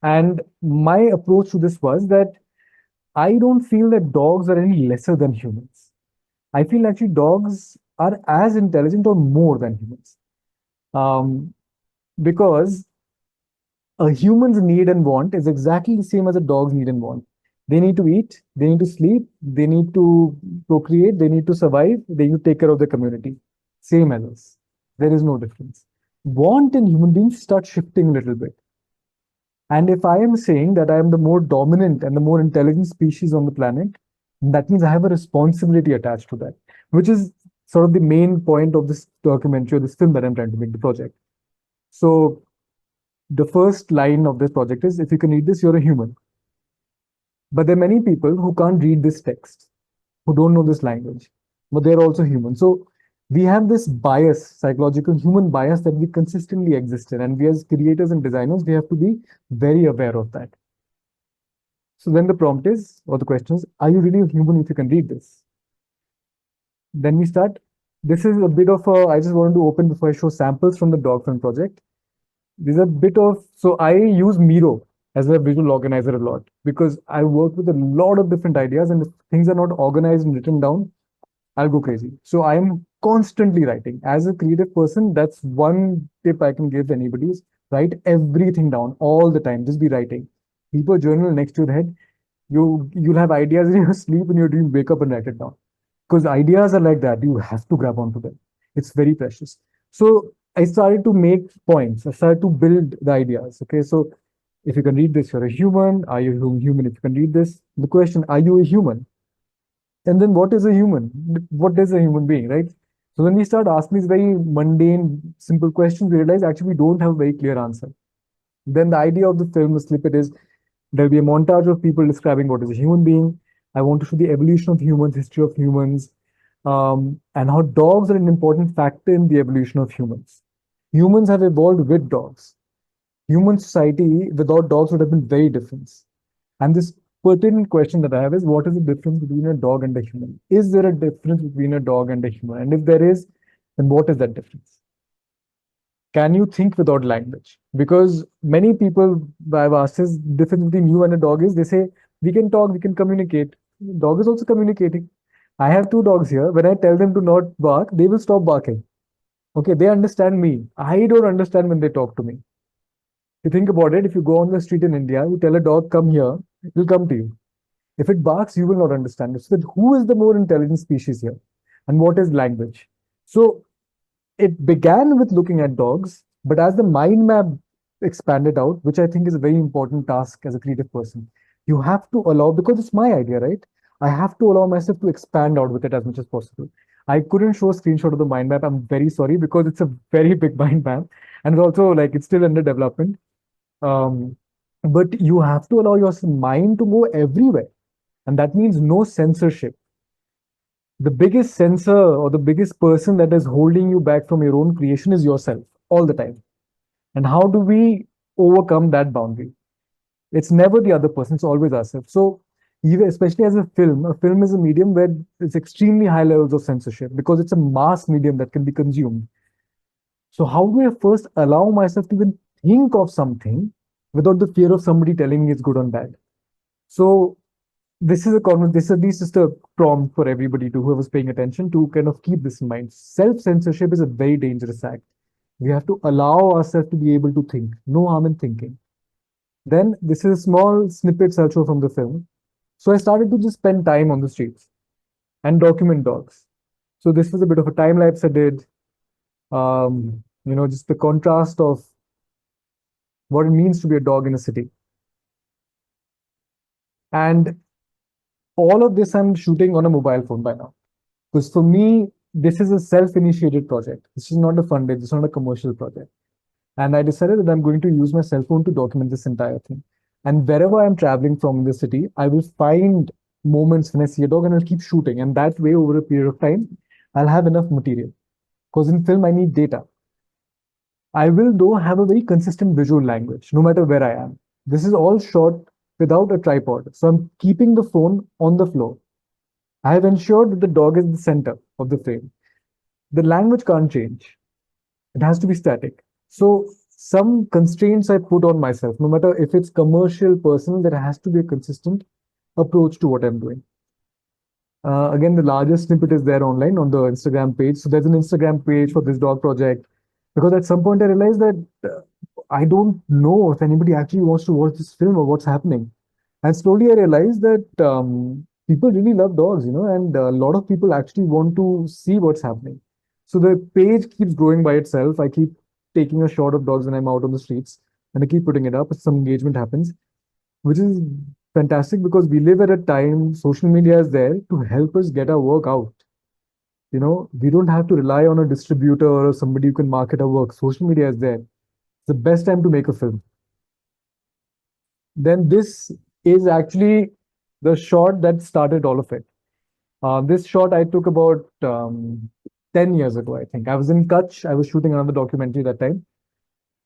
And my approach to this was that I don't feel that dogs are any lesser than humans. I feel actually dogs are as intelligent or more than humans. Because a human's need and want is exactly the same as a dog's need and want. They need to eat, they need to sleep, they need to procreate, they need to survive, they need to take care of the community. Same as us. There is no difference. Want in human beings start shifting a little bit. And if I am saying that I am the more dominant and the more intelligent species on the planet, that means I have a responsibility attached to that, which is sort of the main point of this documentary or this film that I'm trying to make, the project. So the first line of this project is, if you can read this, you're a human. But there are many people who can't read this text, who don't know this language, but they're also human. So we have this bias, psychological human bias that we consistently exist in. And we as creators and designers, we have to be very aware of that. So then the prompt is, or the question is, are you really a human if you can read this? Then we start. This is a bit of a, I just wanted to open before I show samples from the dog film project. There's a bit of, so I use Miro as a visual organizer a lot because I work with a lot of different ideas, and if things are not organized and written down, I'll go crazy. So I'm constantly writing. As a creative person, that's one tip I can give anybody is write everything down all the time. Just be writing. Keep a journal next to your head. You'll have ideas in your sleep and you'll wake up and write it down. Because ideas are like that. You have to grab onto them. It's very precious. So I started to make points. I started to build the ideas. Okay, so if you can read this, you're a human. Are you a human if you can read this? The question, are you a human? And then what is a human? What is a human being, right? So when we start asking these very mundane, simple questions, we realize actually we don't have a very clear answer. Then the idea of the film, the snippet is there'll be a montage of people describing what is a human being. I want to show the evolution of humans, history of humans, and how dogs are an important factor in the evolution of humans. Humans have evolved with dogs. Human society without dogs would have been very different. And this pertinent question that I have is, what is the difference between a dog and a human? Is there a difference between a dog and a human? And if there is, then what is that difference? Can you think without language? Because many people I've asked is difference between you and a dog is they say we can talk, we can communicate. Dog is also communicating. I have two dogs here. When I tell them to not bark, they will stop barking. Okay, they understand me. I don't understand when they talk to me. If you think about it, if you go on the street in India, you tell a dog, come here, it will come to you. If it barks, you will not understand it. So who is the more intelligent species here? And what is language? So it began with looking at dogs, but as the mind map expanded out, which I think is a very important task as a creative person, you have to allow, because it's my idea, right? I have to allow myself to expand out with it as much as possible. I couldn't show a screenshot of the mind map. I'm very sorry because it's a very big mind map. And it's also like it's still under development. But you have to allow your mind to go everywhere. And that means no censorship. The biggest censor or the biggest person that is holding you back from your own creation is yourself all the time. And how do we overcome that boundary? It's never the other person, it's always ourselves. So even especially as a film is a medium where it's extremely high levels of censorship because it's a mass medium that can be consumed. So how do I first allow myself to even think of something without the fear of somebody telling me it's good or bad? So this is just a prompt for everybody to whoever's paying attention to kind of keep this in mind. Self-censorship is a very dangerous act. We have to allow ourselves to be able to think. No harm in thinking. Then this is a small snippets I'll show from the film. So I started to just spend time on the streets and document dogs. So this was a bit of a time lapse I did. Just the contrast of what it means to be a dog in a city. And all of this I'm shooting on a mobile phone by now. Because for me, this is a self-initiated project. This is not a funded, this is not a commercial project. And I decided that I'm going to use my cell phone to document this entire thing. And wherever I'm traveling from in the city, I will find moments when I see a dog and I'll keep shooting. And that way, over a period of time, I'll have enough material. Because in film, I need data. I will, though, have a very consistent visual language, no matter where I am. This is all shot without a tripod. So I'm keeping the phone on the floor. I have ensured that the dog is the center of the frame. The language can't change. It has to be static. So some constraints I put on myself, no matter if it's commercial, personal, there has to be a consistent approach to what I'm doing. Again, the largest snippet is there online on the Instagram page. So there's an Instagram page for this dog project. Because at some point I realized that I don't know if anybody actually wants to watch this film or what's happening. And slowly I realized that people really love dogs, and a lot of people actually want to see what's happening. So the page keeps growing by itself. I keep taking a shot of dogs when I'm out on the streets, and I keep putting it up. Some engagement happens, which is fantastic because we live at a time social media is there to help us get our work out. We don't have to rely on a distributor or somebody who can market our work. Social media is there. It's the best time to make a film. Then this is actually the shot that started all of it. This shot I took about 10 years ago, I think. I was in Kutch. I was shooting another documentary that time,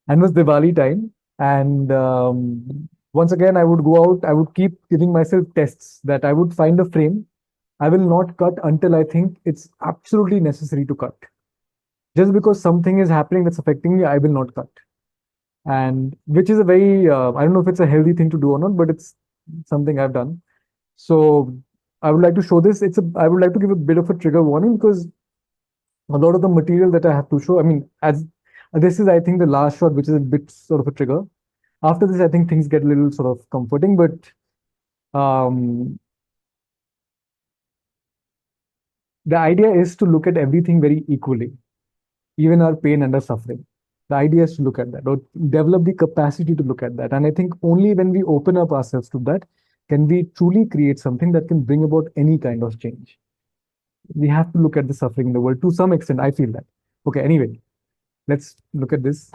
and it was Diwali time. And once again, I would go out, I would keep giving myself tests that I would find a frame. I will not cut until I think it's absolutely necessary to cut. Just because something is happening that's affecting me, I will not cut. And which is a very, I don't know if it's a healthy thing to do or not, but it's something I've done. So I would like to show this. I would like to give a bit of a trigger warning because a lot of the material that I have to show, I mean, as this is, I think, the last shot, which is a bit sort of a trigger. After this, I think things get a little sort of comforting, but the idea is to look at everything very equally, even our pain and our suffering. The idea is to look at that or develop the capacity to look at that. And I think only when we open up ourselves to that can we truly create something that can bring about any kind of change. We have to look at the suffering in the world to some extent. I feel that. Okay, anyway, let's look at this.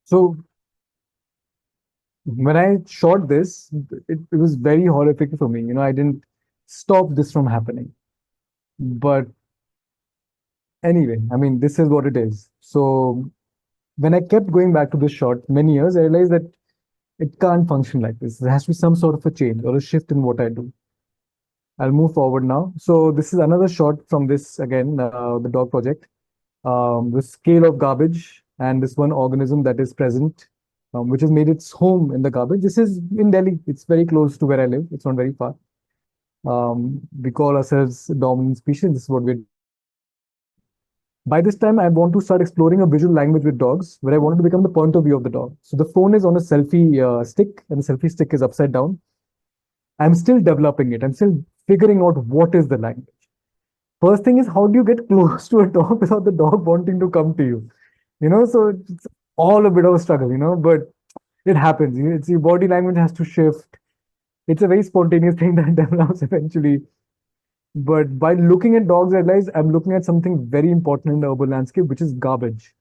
So when I shot this, it was very horrific for me. I didn't stop this from happening. But anyway, I mean, this is what it is. So when I kept going back to this shot many years, I realized that it can't function like this. There has to be some sort of a change or a shift in what I do. I'll move forward now. So this is another shot from this, again, the dog project. The scale of garbage and this one organism that is present, which has made its home in the garbage. This is in Delhi. It's very close to where I live. It's not very far. We call ourselves dominant species. This is what we're. By this time, I want to start exploring a visual language with dogs, where I wanted to become the point of view of the dog. So the phone is on a selfie stick, and the selfie stick is upside down. I'm still developing it. I'm still figuring out what is the language. First thing is, how do you get close to a dog without the dog wanting to come to you? So it's all a bit of a struggle, but it happens. It's your body language has to shift. It's a very spontaneous thing that develops eventually. But by looking at dogs, I realize I'm looking at something very important in the urban landscape, which is garbage.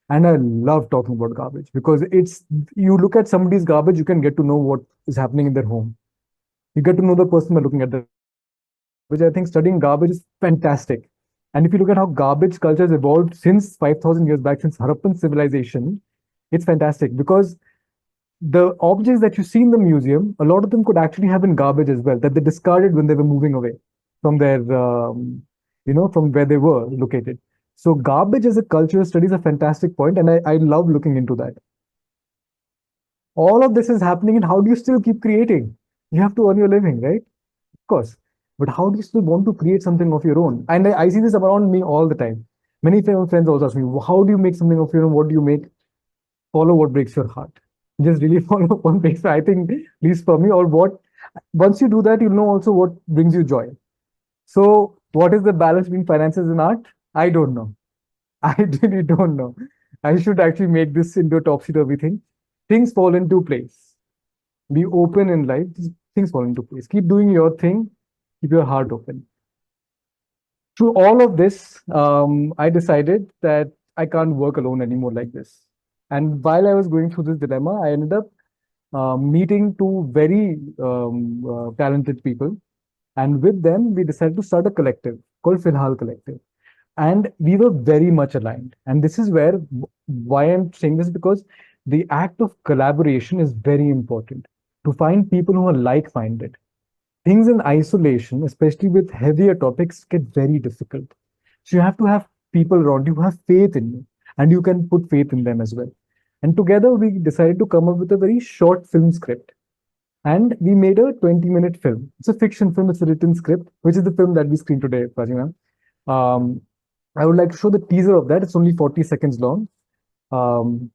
And I love talking about garbage because you look at somebody's garbage, you can get to know what is happening in their home. You get to know the person by looking at the, which I think studying garbage is fantastic. And if you look at how garbage culture has evolved since 5,000 years back, since Harappan civilization, it's fantastic because the objects that you see in the museum, a lot of them could actually have been garbage as well, that they discarded when they were moving away from their, from where they were located. So garbage as a cultural study is a fantastic point, and I love looking into that. All of this is happening, and how do you still keep creating? You have to earn your living, right? Of course. But how do you still want to create something of your own? And I see this around me all the time. Many friends also ask me, how do you make something of your own? What do you make? Follow what breaks your heart. Just really follow what breaks, I think, at least for me, or what. Once you do that, you'll know also what brings you joy. So what is the balance between finances and art? I don't know. I really don't know. I should actually make this into a topsy-turvy thing. Things fall into place. Be open in life. Things fall into place. Keep doing your thing. Keep your heart open. Through all of this, I decided that I can't work alone anymore like this. And while I was going through this dilemma, I ended up meeting two very talented people. And with them, we decided to start a collective called Filhal Collective. And we were very much aligned. And this is why I'm saying this, because the act of collaboration is very important to find people who are like-minded. things in isolation, especially with heavier topics, get very difficult. So you have to have people around you who have faith in you, and you can put faith in them as well. And together we decided to come up with a very short film script. And we made a 20-minute film. It's a fiction film, it's a written script, which is the film that we screened today, Prajina. Um, I would like to show the teaser of that. It's only 40 seconds long. Um,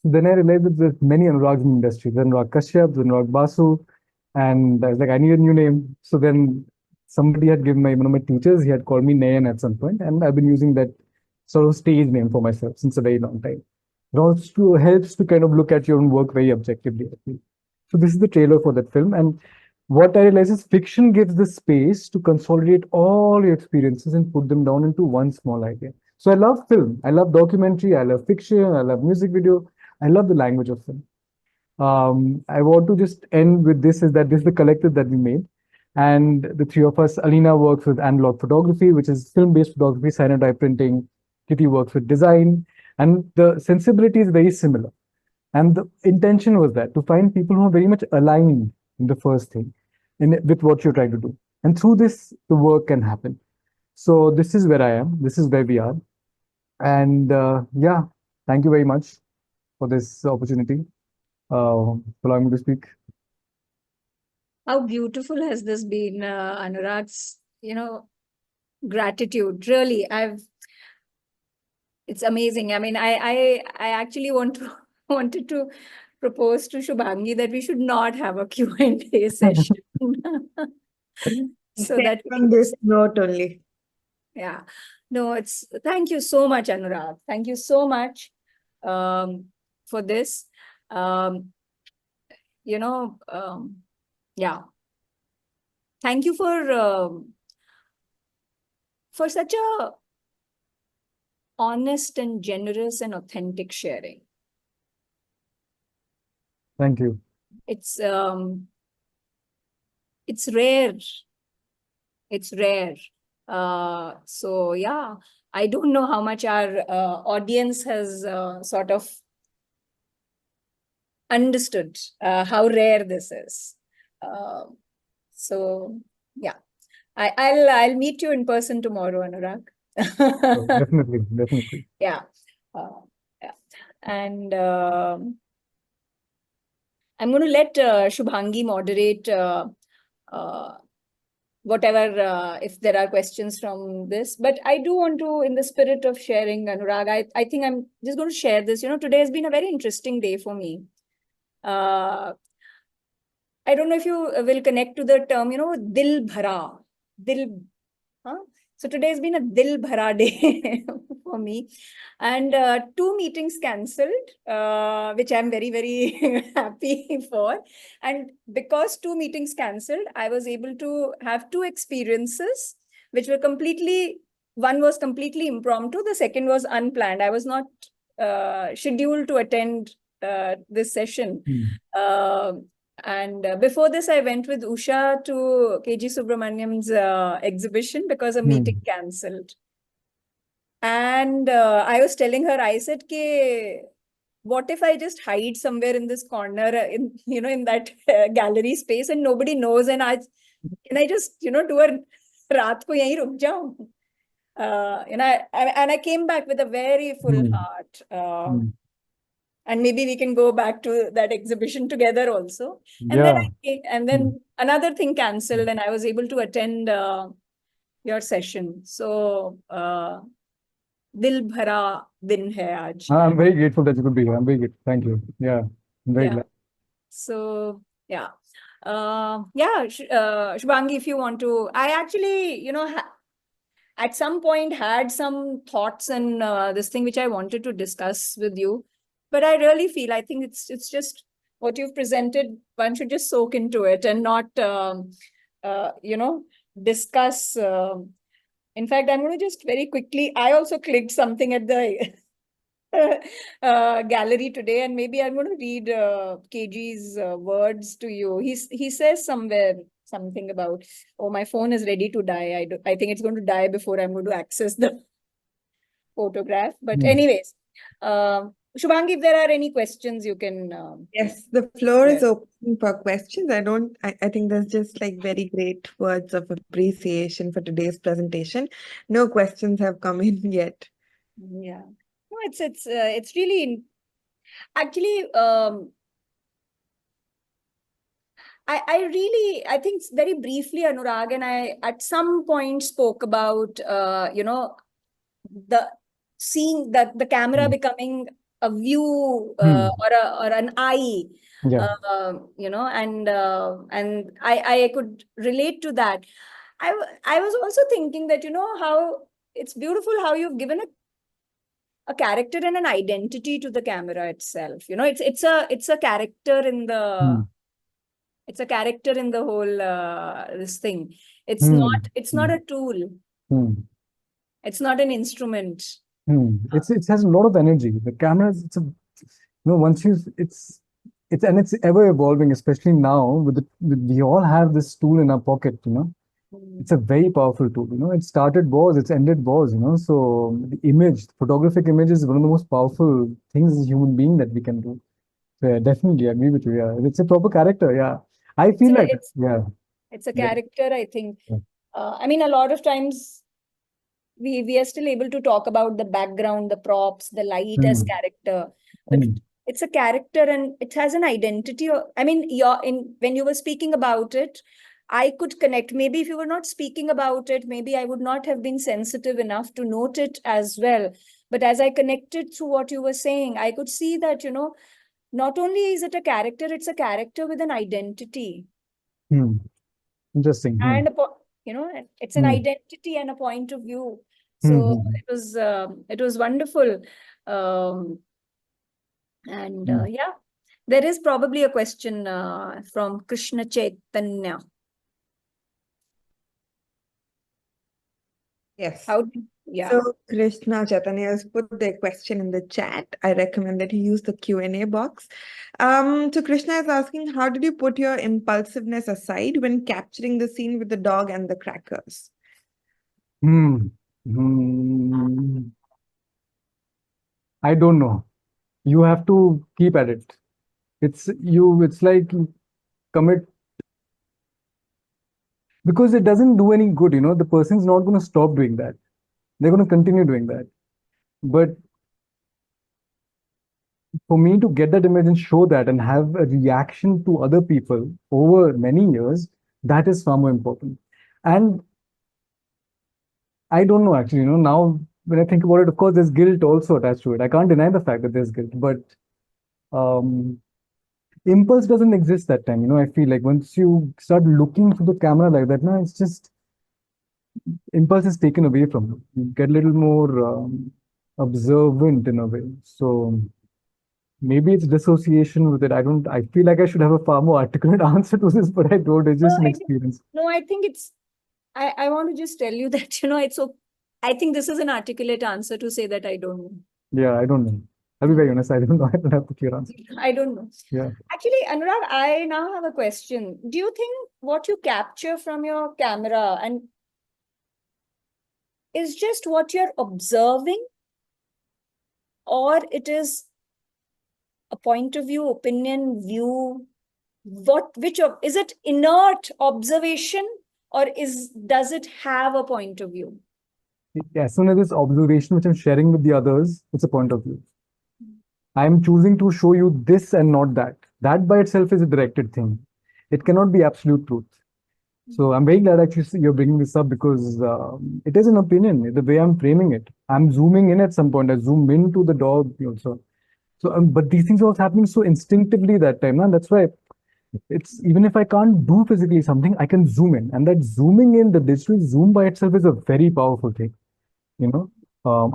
Then I realized that there's many Anurags in the industry. There's Anurag Kashyap, there's Anurag Basu, and I was like, I need a new name. So then somebody had given one of my teachers, he had called me Nayan at some point, and I've been using that sort of stage name for myself since a very long time. It also helps to kind of look at your own work very objectively, I feel. So this is the trailer for that film. And what I realize is fiction gives the space to consolidate all your experiences and put them down into one small idea. So I love film, I love documentary, I love fiction, I love music video, I love the language of film. I want to just end with this is that this is the collective that we made. And the three of us, Alina works with analog photography, which is film-based photography, cyanotype printing. Kitty works with design. And the sensibility is very similar. And the intention was that to find people who are very much aligned in the first thing, with what you're trying to do. And through this, the work can happen. So this is where I am. This is where we are. And yeah, thank you very much for this opportunity, for allowing me to speak. How beautiful has this been, Anurag's, gratitude. Really, it's amazing. I mean, I actually wanted to propose to Shubhangi that we should not have a Q&A session. So that on this note only. yeah. No, thank you so much, Anurag. Thank you so much for this. Yeah. Thank you for such a honest and generous and authentic sharing. Thank you. It's rare. It's rare. So yeah, I don't know how much our audience has sort of understood how rare this is. So yeah, I'll meet you in person tomorrow, Anurag. Oh, definitely, definitely. Yeah. Yeah. And I'm going to let Shubhangi moderate whatever, if there are questions from this. But I do want to, in the spirit of sharing, Anurag, I think I'm just going to share this. Today has been a very interesting day for me. I don't know if you will connect to the term, dil bhara. So today has been a dil bhara day for me. And 2 meetings cancelled, which I'm very, very happy for. And because 2 meetings cancelled, I was able to have 2 experiences, which were one was completely impromptu, the second was unplanned. I was not scheduled to attend this session. And before this, I went with Usha to KG Subramaniam's exhibition because a meeting cancelled. And I was telling her, I said, what if I just hide somewhere in this corner, in that gallery space and nobody knows, and can I just, do a raat ko yahi ruk jaun? And I came back with a very full heart. And maybe we can go back to that exhibition together also. And then another thing cancelled, and I was able to attend your session. So, dil bhara din hai aaj. I'm very grateful that you could be here. I'm very grateful. Thank you. Yeah, I'm very glad. So yeah. Shubhangi, if you want to, I actually, at some point had some thoughts and this thing which I wanted to discuss with you, but I really feel, I think it's just what you've presented. One should just soak into it and not, discuss. In fact, I'm going to just very quickly. I also clicked something at the gallery today, and maybe I'm going to read KG's words to you. He says somewhere something about, oh, my phone is ready to die. I think it's going to die before I'm going to access the photograph. But anyways, Shubhangi, if there are any questions, you can. Yes, the floor is Yeah. open for questions. I think there's just like very great words of appreciation for today's presentation. No questions have come in yet. Yeah. No, it's really actually I think very briefly, Anurag and I at some point spoke about the seeing that the camera becoming a view or an eye, Yeah. and I could relate to that. I was also thinking that how it's beautiful how you've given a character and an identity to the camera itself. It's a character in the it's a character in the whole this thing. It's not a tool. It's not an instrument. It has a lot of energy. The cameras, once and it's ever evolving, especially now we all have this tool in our pocket, It's a very powerful tool, It started wars, it's ended wars, So the photographic image is one of the most powerful things as a human being that we can do. So yeah, definitely agree with you. Yeah, it's a proper character. Yeah, I feel like it's a character. I think. I mean, a lot of times we are still able to talk about the background, the props, the light as character, but it's a character and it has an identity. I mean, when you were speaking about it, I could connect. Maybe if you were not speaking about it, maybe I would not have been sensitive enough to note it as well. But as I connected through what you were saying, I could see that, not only is it a character, it's a character with an identity. Interesting. And, it's an identity and a point of view. So it was wonderful. Yeah, there is probably a question from Krishna Chaitanya. Yes. Yeah. So Krishna Chaitanya has put the question in the chat. I recommend that you use the Q&A box. So Krishna is asking, how did you put your impulsiveness aside when capturing the scene with the dog and the crackers? I don't know. You have to keep at it. It's like commit, because it doesn't do any good, the person's not going to stop doing that. They're going to continue doing that. But for me to get that image and show that and have a reaction to other people over many years, that is far more important. And I don't know, actually, now when I think about it, of course, there's guilt also attached to it. I can't deny the fact that there's guilt, but impulse doesn't exist that time. I feel like once you start looking through the camera like that, it's just impulse is taken away from you. You get a little more observant in a way. So maybe it's dissociation with it. I feel like I should have a far more articulate answer to this, but I don't. It's just an experience. I think I want to just tell you that, I think this is an articulate answer to say that I don't know. Yeah, I don't know. I'll be very honest. I don't know. I don't have a clear answer. I don't know. Yeah. Actually, Anurag, I now have a question. Do you think what you capture from your camera and is just what you're observing, or it is a point of view, opinion, view? Is it inert observation, or does it have a point of view? Yeah, as soon as it's observation which I'm sharing with the others, it's a point of view. I'm choosing to show you this and not that. That by itself is a directed thing. It cannot be absolute truth. So I'm very glad actually you're bringing this up, because it is an opinion, the way I'm framing it. I'm zooming in at some point. I zoom into the dog also. So, but these things are happening so instinctively that time. And that's why it's even if I can't do physically something, I can zoom in. And that zooming in, the digital zoom by itself is a very powerful thing. You know,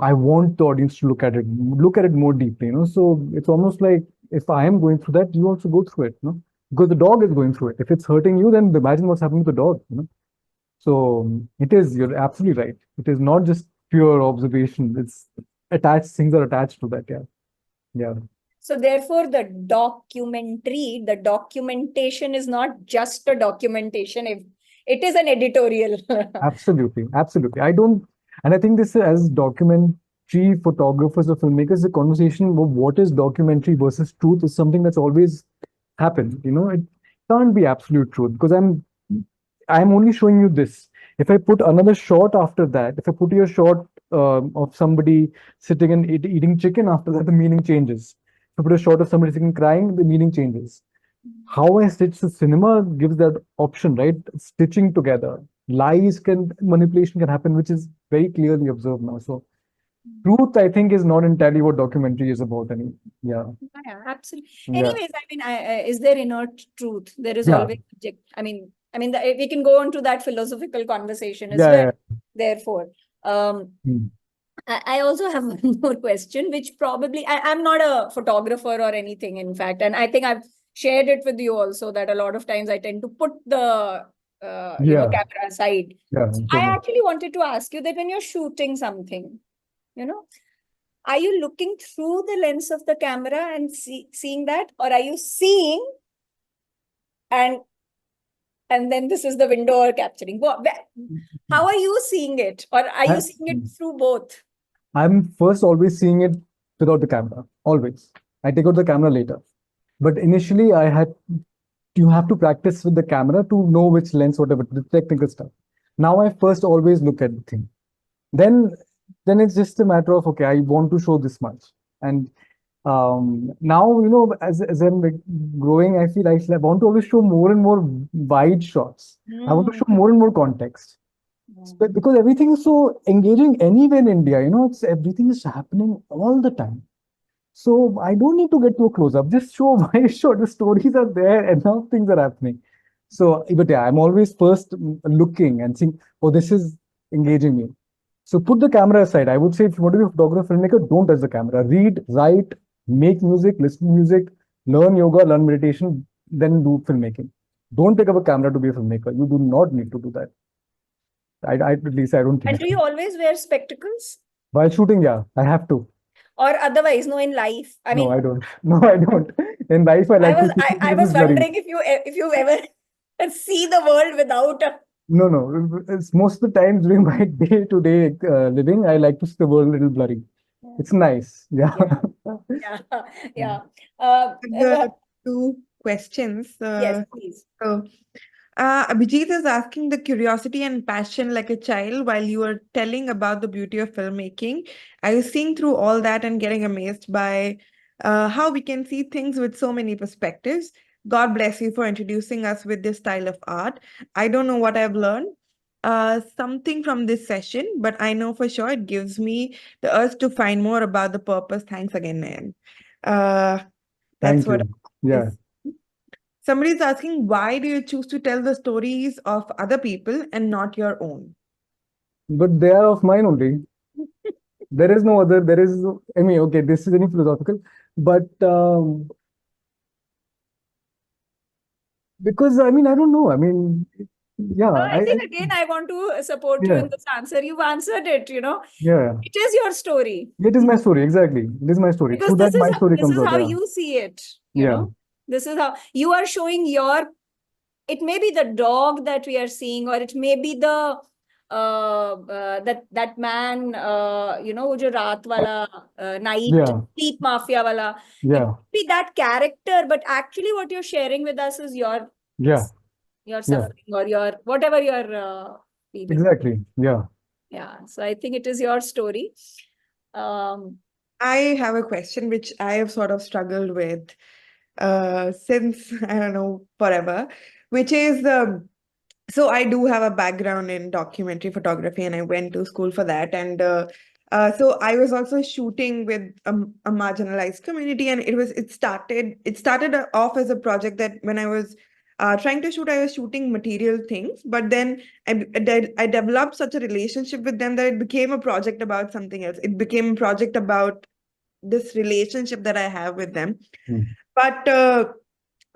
I want the audience to look at it more deeply, So it's almost like if I am going through that, you also go through it. Because the dog is going through it. If it's hurting you, then imagine what's happening to the dog. So it is, you're absolutely right. It is not just pure observation. It's attached, things are attached to that. Yeah. Yeah. So therefore, the documentation is not just a documentation. If it is an editorial. Absolutely. Absolutely. And I think this as documentary photographers or filmmakers, the conversation of what is documentary versus truth is something that's always happened. It can't be absolute truth because I'm only showing you this. If I put another shot after that, if I put you a shot of somebody sitting and eating chicken after that, the meaning changes. If I put a shot of somebody sitting crying, the meaning changes. How I stitch the cinema gives that option, right? Stitching together. Manipulation can happen, which is very clearly observed now. So truth, I think, is not entirely what documentary is about. Yeah. Yeah, absolutely. Yeah. Anyways, is there inert truth? There is Yeah. always object. We can go on to that philosophical conversation as Yeah. well. Yeah. Therefore, Hmm. I also have one more question, which probably I'm not a photographer or anything, in fact, and I think I've shared it with you also that a lot of times I tend to put the Yeah. camera aside. Yeah. So I actually wanted to ask you that when you're shooting something, are you looking through the lens of the camera and seeing that, or are you seeing and then this is the window or capturing? How are you seeing it, or are you seeing it through both? I'm first always seeing it without the camera. Always. I take out the camera later. But initially, you have to practice with the camera to know which lens, whatever, the technical stuff. Now I first always look at the thing. Then it's just a matter of, okay, I want to show this much. And now, as I'm like growing, I feel I want to always show more and more wide shots. I want to show more and more context. Because everything is so engaging anywhere in India, everything is happening all the time. So I don't need to get too close up. Just show why show the stories are there, enough things are happening. So, but yeah, I'm always first looking and seeing, oh, this is engaging me. So put the camera aside. I would say if you want to be a photographer, filmmaker, don't touch the camera. Read, write, make music, listen to music, learn yoga, learn meditation, then do filmmaking. Don't pick up a camera to be a filmmaker. You do not need to do that. At least I don't think And do you always wear spectacles? While shooting, yeah, I have to. Or otherwise, no, in life? No, I don't. No, I don't. In life, I like to see I things was blurry. wondering if you ever see the world without a. No. It's most of the time during my day-to-day living, I like to see the world a little blurry. It's nice. Yeah. Yeah. The two questions. Yes, please. So, Abhijit is asking the curiosity and passion like a child while you were telling about the beauty of filmmaking. Are you seeing through all that and getting amazed by how we can see things with so many perspectives? God bless you for introducing us with this style of art. I don't know what I've learned, something from this session, but I know for sure it gives me the urge to find more about the purpose. Thanks again, man. That's Thank what you. Yeah. Somebody's asking, why do you choose to tell the stories of other people and not your own? But they are of mine only. There is no other. Okay, this is any philosophical, but because I don't know. Yeah. I think again, I want to support you in this answer. You've answered it, Yeah. It is your story. It is my story. Exactly. It is my story. Because Through that, my story comes out. how Yeah. you see it, Yeah. This is how you are showing it may be the dog that we are seeing, or it may be the that man, wo jo raat wala, night Yeah. sleep mafia wala. It Yeah. may be that character, but actually what you're sharing with us is your Yeah. suffering or your whatever you're feeling. Exactly. Yeah. Yeah. So I think it is your story. I have a question which I have sort of struggled with since, I don't know, forever, which is so I do have a background in documentary photography and I went to school for that. And so I was also shooting with a marginalized community, and it started off as a project that when I was trying to shoot, I was shooting material things, but then I developed such a relationship with them that it became a project about something else. It became a project about this relationship that I have with them. But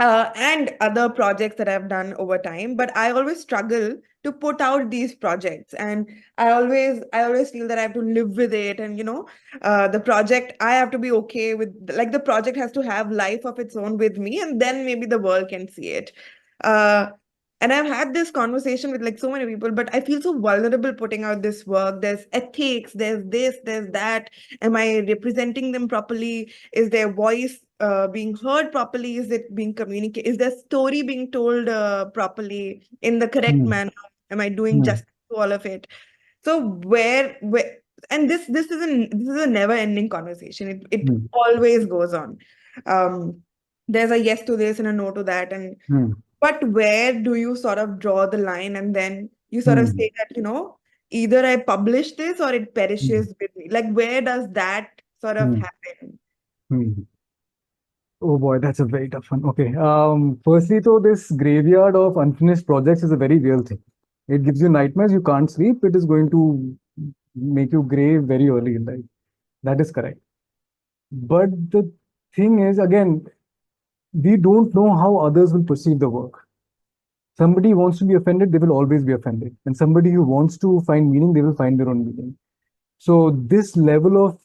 and other projects that I've done over time, but I always struggle to put out these projects, and I always feel that I have to live with it, and the project, I have to be okay with, like, the project has to have life of its own with me, and then maybe the world can see it. And I've had this conversation with like so many people, but I feel so vulnerable putting out this work. There's ethics, there's this, there's that. Am I representing them properly? Is their voice being heard properly? Is it being communicated? Is their story being told properly in the correct manner? Am I doing justice to all of it? So where and this is a never-ending conversation. It always goes on. There's a yes to this and a no to that, and but where do you sort of draw the line, and then you sort of say that, either I publish this or it perishes with me. Like, where does that sort of happen? Oh boy, that's a very tough one. Okay. Firstly, though, this graveyard of unfinished projects is a very real thing. It gives you nightmares. You can't sleep. It is going to make you grave very early in life. That is correct. But the thing is, again, we don't know how others will perceive the work. Somebody wants to be offended, they will always be offended. And somebody who wants to find meaning, they will find their own meaning. So this level of,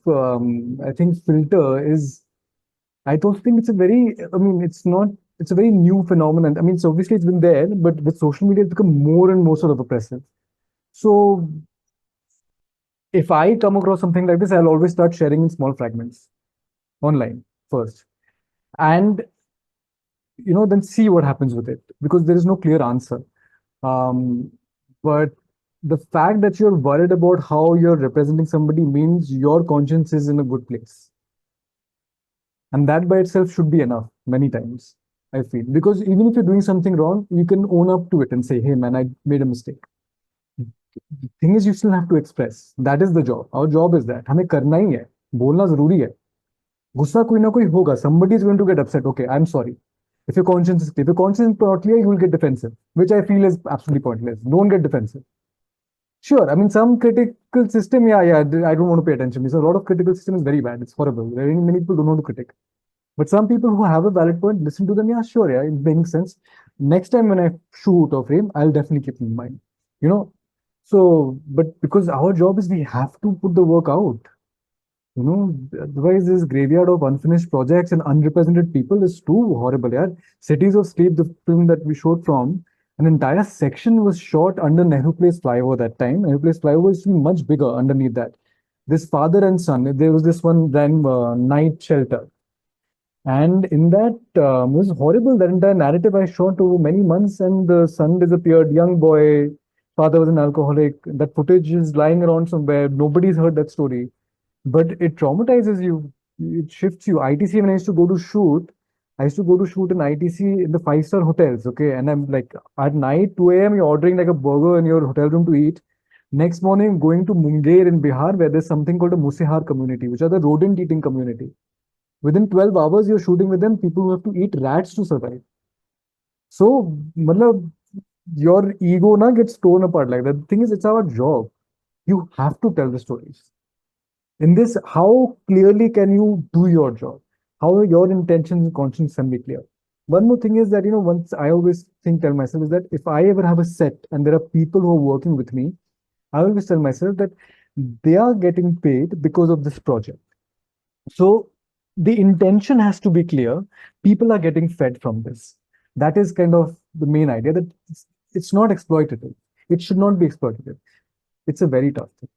I think, filter is, I don't think it's a very, I mean, it's not, it's a very new phenomenon. I mean, so obviously it's been there, but with social media, it's become more and more sort of oppressive. So if I come across something like this, I'll always start sharing in small fragments online first. And, then see what happens with it, because there is no clear answer. But the fact that you're worried about how you're representing somebody means your conscience is in a good place. And that by itself should be enough many times, I feel. Because even if you're doing something wrong, you can own up to it and say, hey, man, I made a mistake. The thing is, you still have to express. That is the job. Our job is that. हमें करना ही है. बोलना जरूरी है. गुस्सा कोई ना कोई होगा. Somebody is going to get upset. Okay, I'm sorry. If your conscience is clear, if your conscience is not clear, you will get defensive, which I feel is absolutely pointless. Don't get defensive. Sure, I mean, some critical system, yeah, I don't want to pay attention. Because a lot of critical system is very bad. It's horrible. Very many people don't want to critique. But some people who have a valid point, listen to them. Yeah, sure, yeah, it makes sense. Next time when I shoot or frame, I'll definitely keep in mind. So, but because our job is we have to put the work out. Otherwise this graveyard of unfinished projects and unrepresented people is too horrible. Yeah, Cities of Sleep, the film that we showed from, an entire section was shot under Nehru Place flyover that time. Nehru Place flyover is much bigger underneath that. This father and son, there was this one then night shelter. And in that, it was horrible. That entire narrative I shot over many months, and the son disappeared, young boy, father was an alcoholic. That footage is lying around somewhere. Nobody's heard that story. But it traumatizes you. It shifts you. ITC, when I used to go to shoot, I used to go to shoot in ITC in the 5-star hotels. Okay. And I'm like, at night, 2 a.m., you're ordering like a burger in your hotel room to eat. Next morning, going to Munger in Bihar, where there's something called a Musehar community, which are the rodent eating community. Within 12 hours, you're shooting with them, people who have to eat rats to survive. So, your ego gets torn apart like that. The thing is, it's our job. You have to tell the stories. In this, how clearly can you do your job? How are your intentions and conscience can be clear? One more thing is that, once I always tell myself is that if I ever have a set and there are people who are working with me, I always tell myself that they are getting paid because of this project. So the intention has to be clear. People are getting fed from this. That is kind of the main idea, that it's not exploitative. It should not be exploitative. It's a very tough thing.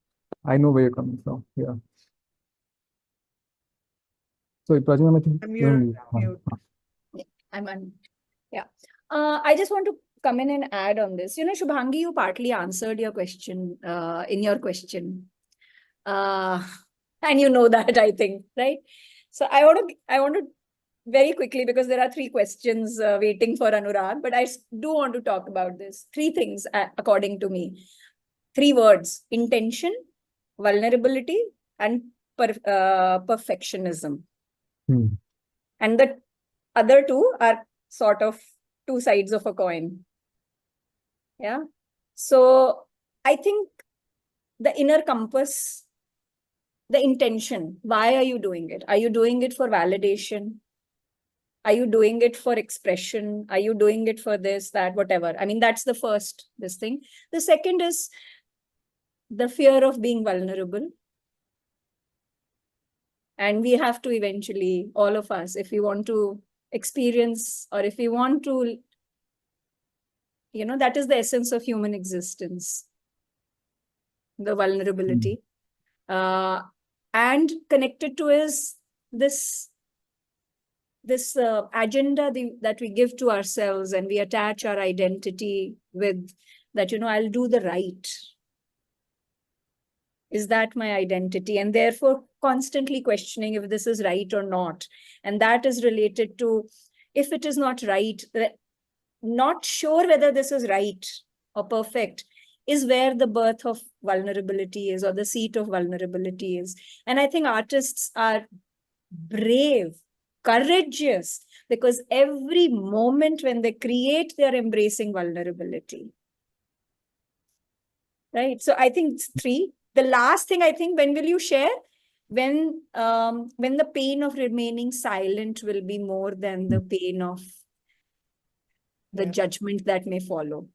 I know where you're coming from. Yeah. So, Prajna, I think you're mute. Yeah, I'm on. Yeah. I just want to come in and add on this. Shubhangi, you partly answered your question in your question. And you know that, I think, right? So I want to very quickly, because there are 3 questions waiting for Anurag, but I do want to talk about this. 3 things, according to me. 3 words: intention, vulnerability, and perfectionism. And the other 2 are sort of two sides of a coin. Yeah. So I think the inner compass, the intention, why are you doing it? Are you doing it for validation? Are you doing it for expression? Are you doing it for this, that, whatever? I mean, that's the first, this thing. The second is the fear of being vulnerable. And we have to eventually, all of us, if we want to experience, or if we want to, that is the essence of human existence, the vulnerability. And connected to is this agenda that we give to ourselves, and we attach our identity with that, I'll do the right. Is that my identity? And therefore constantly questioning if this is right or not. And that is related to, if it is not right, not sure whether this is right or perfect, is where the birth of vulnerability is, or the seat of vulnerability is. And I think artists are brave, courageous, because every moment when they create, they're embracing vulnerability. Right? So I think it's 3. The last thing, I think, when will you share? When the pain of remaining silent will be more than the pain of the judgment that may follow.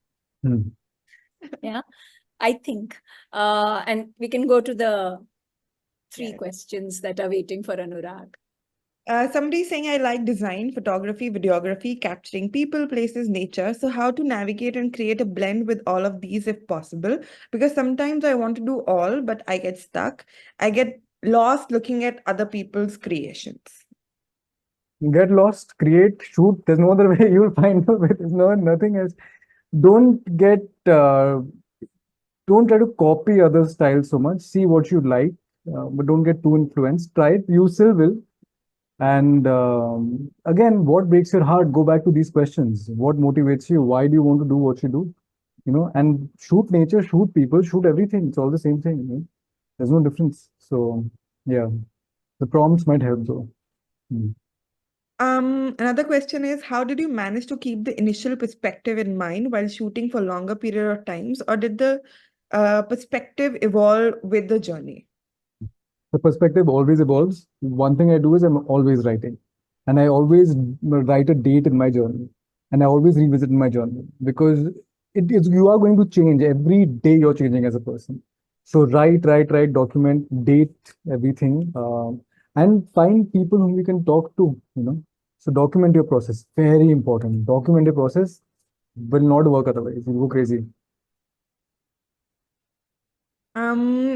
Yeah, I think. And we can go to the 3 questions that are waiting for Anurag. Somebody's saying, I like design, photography, videography, capturing people, places, nature. So how to navigate and create a blend with all of these if possible? Because sometimes I want to do all, but I get stuck. I get lost looking at other people's creations. Get lost, create, shoot. There's no other way. You'll find a way. There's nothing else. Don't try to copy other styles so much. See what you like, but don't get too influenced. Try it. You still will. And again, what breaks your heart? Go back to these questions. What motivates you? Why do you want to do what you do? And shoot nature, shoot people, shoot everything. It's all the same thing. There's no difference. So yeah, the prompts might help though. Another question is, how did you manage to keep the initial perspective in mind while shooting for longer period of times, or did the perspective evolve with the journey? The perspective always evolves. One thing I do is I'm always writing, and I always write a date in my journal, and I always revisit my journal, because you are going to change every day. You're changing as a person. So write, document, date everything, and find people whom you can talk to. So document your process. Very important. Document your process. Will not work otherwise. You'll go crazy.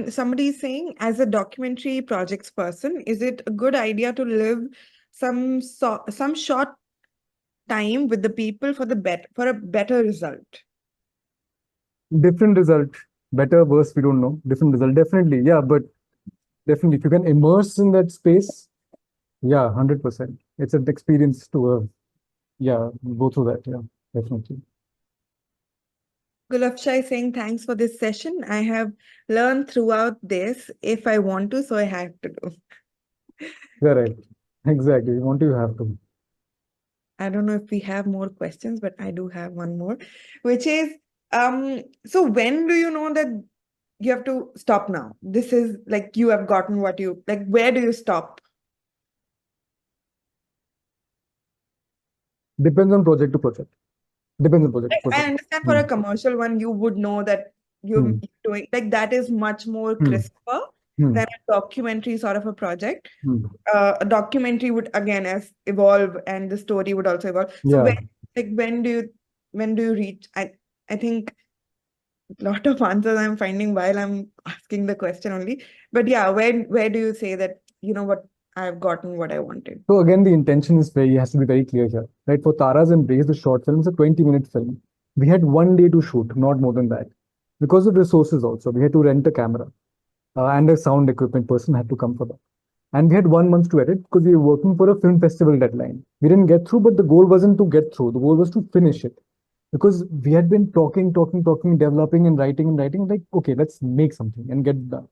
Somebody is saying, as a documentary projects person, is it a good idea to live some short time with the people for a better result? Different result, better, worse, we don't know. Different result, definitely, yeah, but definitely if you can immerse in that space, yeah, 100%. It's an experience to, go through that, yeah, definitely. Gulafsha is saying, thanks for this session. I have learned throughout this if I want to, so I have to do. Correct. Exactly. You want to, you have to. I don't know if we have more questions, but I do have one more, which is, so when do you know that you have to stop now? This is like, you have gotten what you, like, where do you stop? Depends on project to project. Depends on project to project. I understand for a commercial one, you would know that you're doing, like, that is much more crisper than a documentary sort of a project. A documentary would again evolve, and the story would also evolve. So when do you reach? I think a lot of answers I'm finding while I'm asking the question only. But yeah, where do you say that, you know what, I've gotten what I wanted? So again, the intention has to be very clear here, right? For Tara's Embrace, the short film is a 20-minute film. We had 1 day to shoot, not more than that. Because of resources also, we had to rent a camera, and a sound equipment person had to come for that. And we had 1 month to edit because we were working for a film festival deadline. We didn't get through, but the goal wasn't to get through. The goal was to finish it. Because we had been talking, developing and writing, like, okay, let's make something and get it done.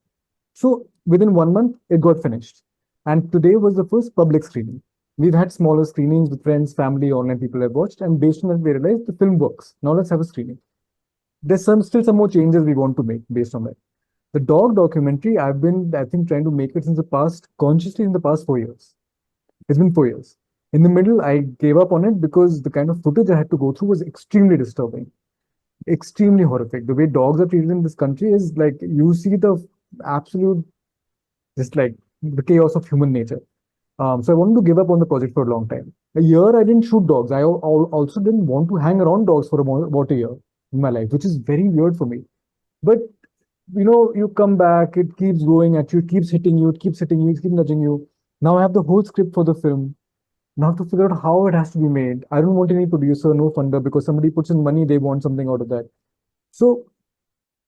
So within 1 month, it got finished. And today was the first public screening. We've had smaller screenings with friends, family, online people have watched, and based on that, we realized the film works. Now let's have a screening. There's still some more changes we want to make based on that. The dog documentary, I've been, I think, trying to make it since the past, consciously in the past 4 years. It's been 4 years. In the middle, I gave up on it because the kind of footage I had to go through was extremely disturbing, extremely horrific. The way dogs are treated in this country is like you see the absolute, just like the chaos of human nature. So I wanted to give up on the project for a long time. A year, I didn't shoot dogs. I also didn't want to hang around dogs for about a year in my life, which is very weird for me. But you come back, it keeps going at you, it keeps hitting you, it keeps hitting you, it keeps nudging you. Now I have the whole script for the film. Now I have to figure out how it has to be made. I don't want any producer, no funder, because somebody puts in money, they want something out of that. So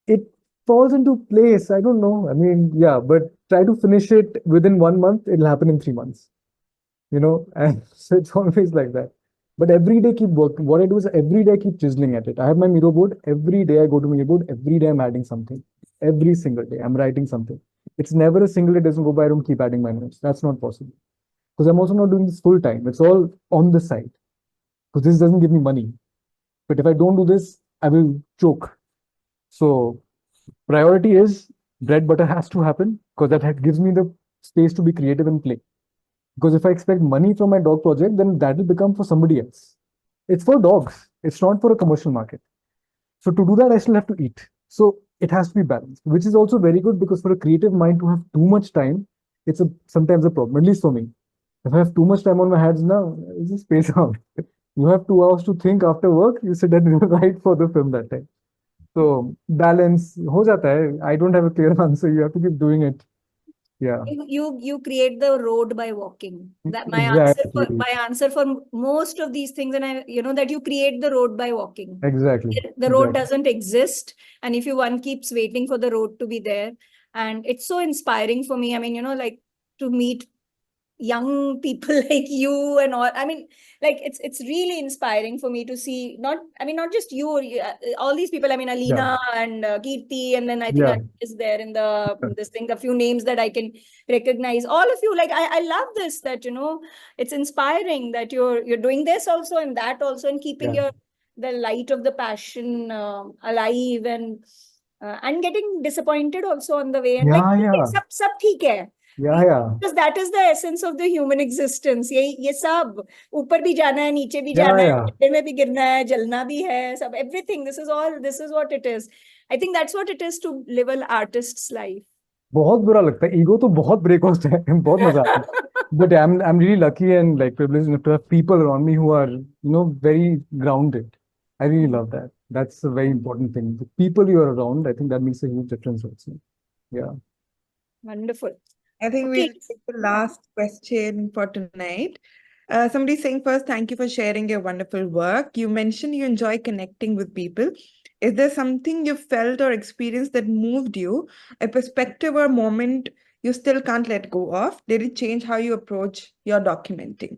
it falls into place. I don't know. I mean, yeah, but try to finish it within 1 month, it'll happen in 3 months. And so it's always like that. But every day keep working. What I do is every day I keep chiseling at it. I have my Miro board. Every day I go to Miro board. Every day I'm adding something. Every single day I'm writing something. It's never a single day doesn't go by. I don't keep adding my notes. That's not possible. Because I'm also not doing this full time. It's all on the side. Because this doesn't give me money. But if I don't do this, I will choke. So priority is bread butter has to happen because that gives me the space to be creative and play. Because if I expect money from my dog project, then that will become for somebody else. It's for dogs. It's not for a commercial market. So to do that, I still have to eat. So it has to be balanced, which is also very good because for a creative mind to have too much time, it's sometimes a problem, at least for me. If I have too much time on my hands now, it's just space out. You have 2 hours to think after work, you sit and write for the film that time. So balance, ho jata hai. I don't have a clear answer. You have to keep doing it. Yeah. You create the road by walking. That Exactly. my answer for most of these things, and that you create the road by walking. Exactly. The road doesn't exist, and if one keeps waiting for the road to be there, and it's so inspiring for me. I mean, like to meet young people like you and all. I mean, like it's really inspiring for me to see not just you, all these people. I mean, Alina and Kirti, and then I think Anand is there in this thing, a few names that I can recognize. All of you, like I love this, that it's inspiring that you're doing this also and that also, and keeping the light of the passion alive, and getting disappointed also on the way, and sab theek hai. Because that is the essence of the human existence. ये सब ऊपर भी जाना है, नीचे भी जाना है, गड्ढे में भी गिरना है, जलना भी है, सब everything. This is what it is. I think that's what it is to live an artist's life. बहुत बुरा लगता है. Ego तो बहुत break host है. बहुत मजा आता है. But I'm really lucky and like privileged enough to have people around me who are very grounded. I really love that. That's a very important thing. The people you are around, I think that makes a huge difference also. Yeah. Wonderful. I think we'll take the last question for tonight. Somebody saying first, thank you for sharing your wonderful work. You mentioned you enjoy connecting with people. Is there something you felt or experienced that moved you, a perspective or moment you still can't let go of? Did it change how you approach your documenting?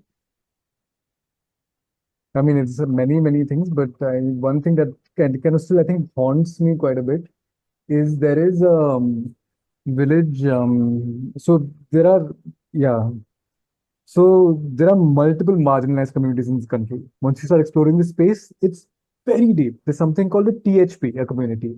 I mean, it's many, many things, but one thing that kind of still, I think, haunts me quite a bit is there is village. So there are multiple marginalized communities in this country. Once you start exploring the space, it's very deep. There's something called a THP, a community.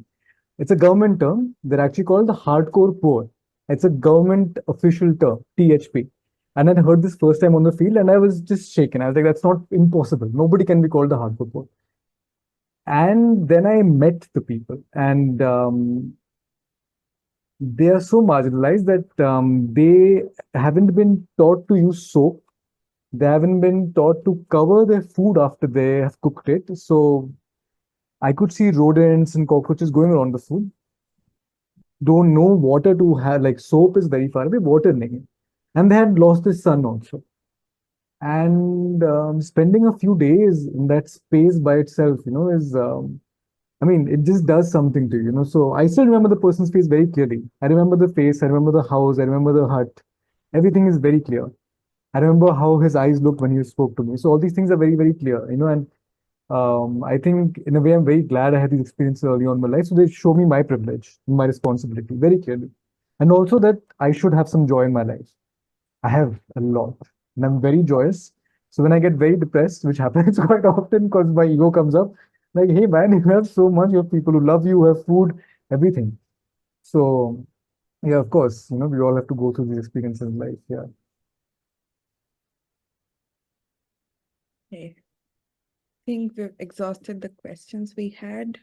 It's a government term. They're actually called the hardcore poor. It's a government official term, THP. And I heard this first time on the field and I was just shaken. I was like, that's not impossible. Nobody can be called the hardcore poor. And then I met the people, and they are so marginalized that they haven't been taught to use soap. They haven't been taught to cover their food after they have cooked it. So I could see rodents and cockroaches going around the food. Don't know water to have, like soap is very far away, water nahi. And they had lost the sun also. And spending a few days in that space by itself, is I mean, it just does something to you, So I still remember the person's face very clearly. I remember the face, I remember the house, I remember the hut. Everything is very clear. I remember how his eyes looked when he spoke to me. So all these things are very, very clear, and I think in a way I'm very glad I had these experiences early on in my life. So they show me my privilege, my responsibility very clearly. And also that I should have some joy in my life. I have a lot. and I'm very joyous. So when I get very depressed, which happens quite often because my ego comes up, like, hey man, you have so much, you have people who love you, who have food, everything. So yeah, of course, we all have to go through these experiences in life. Yeah. Okay. I think we've exhausted the questions we had.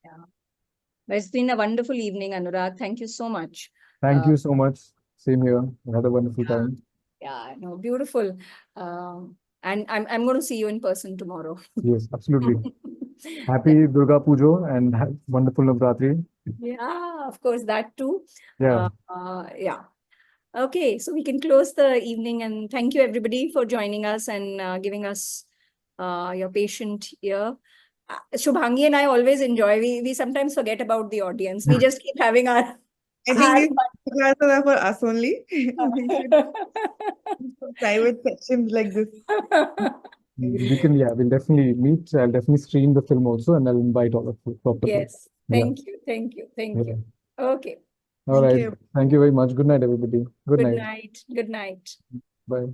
Yeah. But it's been a wonderful evening, Anurag. Thank you so much. Thank you so much. Same here. I had a wonderful Yeah. time. Yeah, no, beautiful. And I'm going to see you in person tomorrow. Yes, absolutely. Happy Durga Pujo and wonderful Navratri. Yeah, of course, that too. Yeah. Yeah. Okay, so we can close the evening, and thank you everybody for joining us and giving us your patient ear. Shubhangi and I always enjoy. We sometimes forget about the audience. We just keep having our I think these classes are for us only. We should do some private sessions like this. We can, yeah, we'll definitely meet. I'll definitely stream the film also, and I'll invite all of you properly. Yes. Yeah. Thank you. Thank you. Thank Yeah. you. Okay. All Thank right. you. Thank you very much. Good night, everybody. Good Good night. night. Good night. Bye.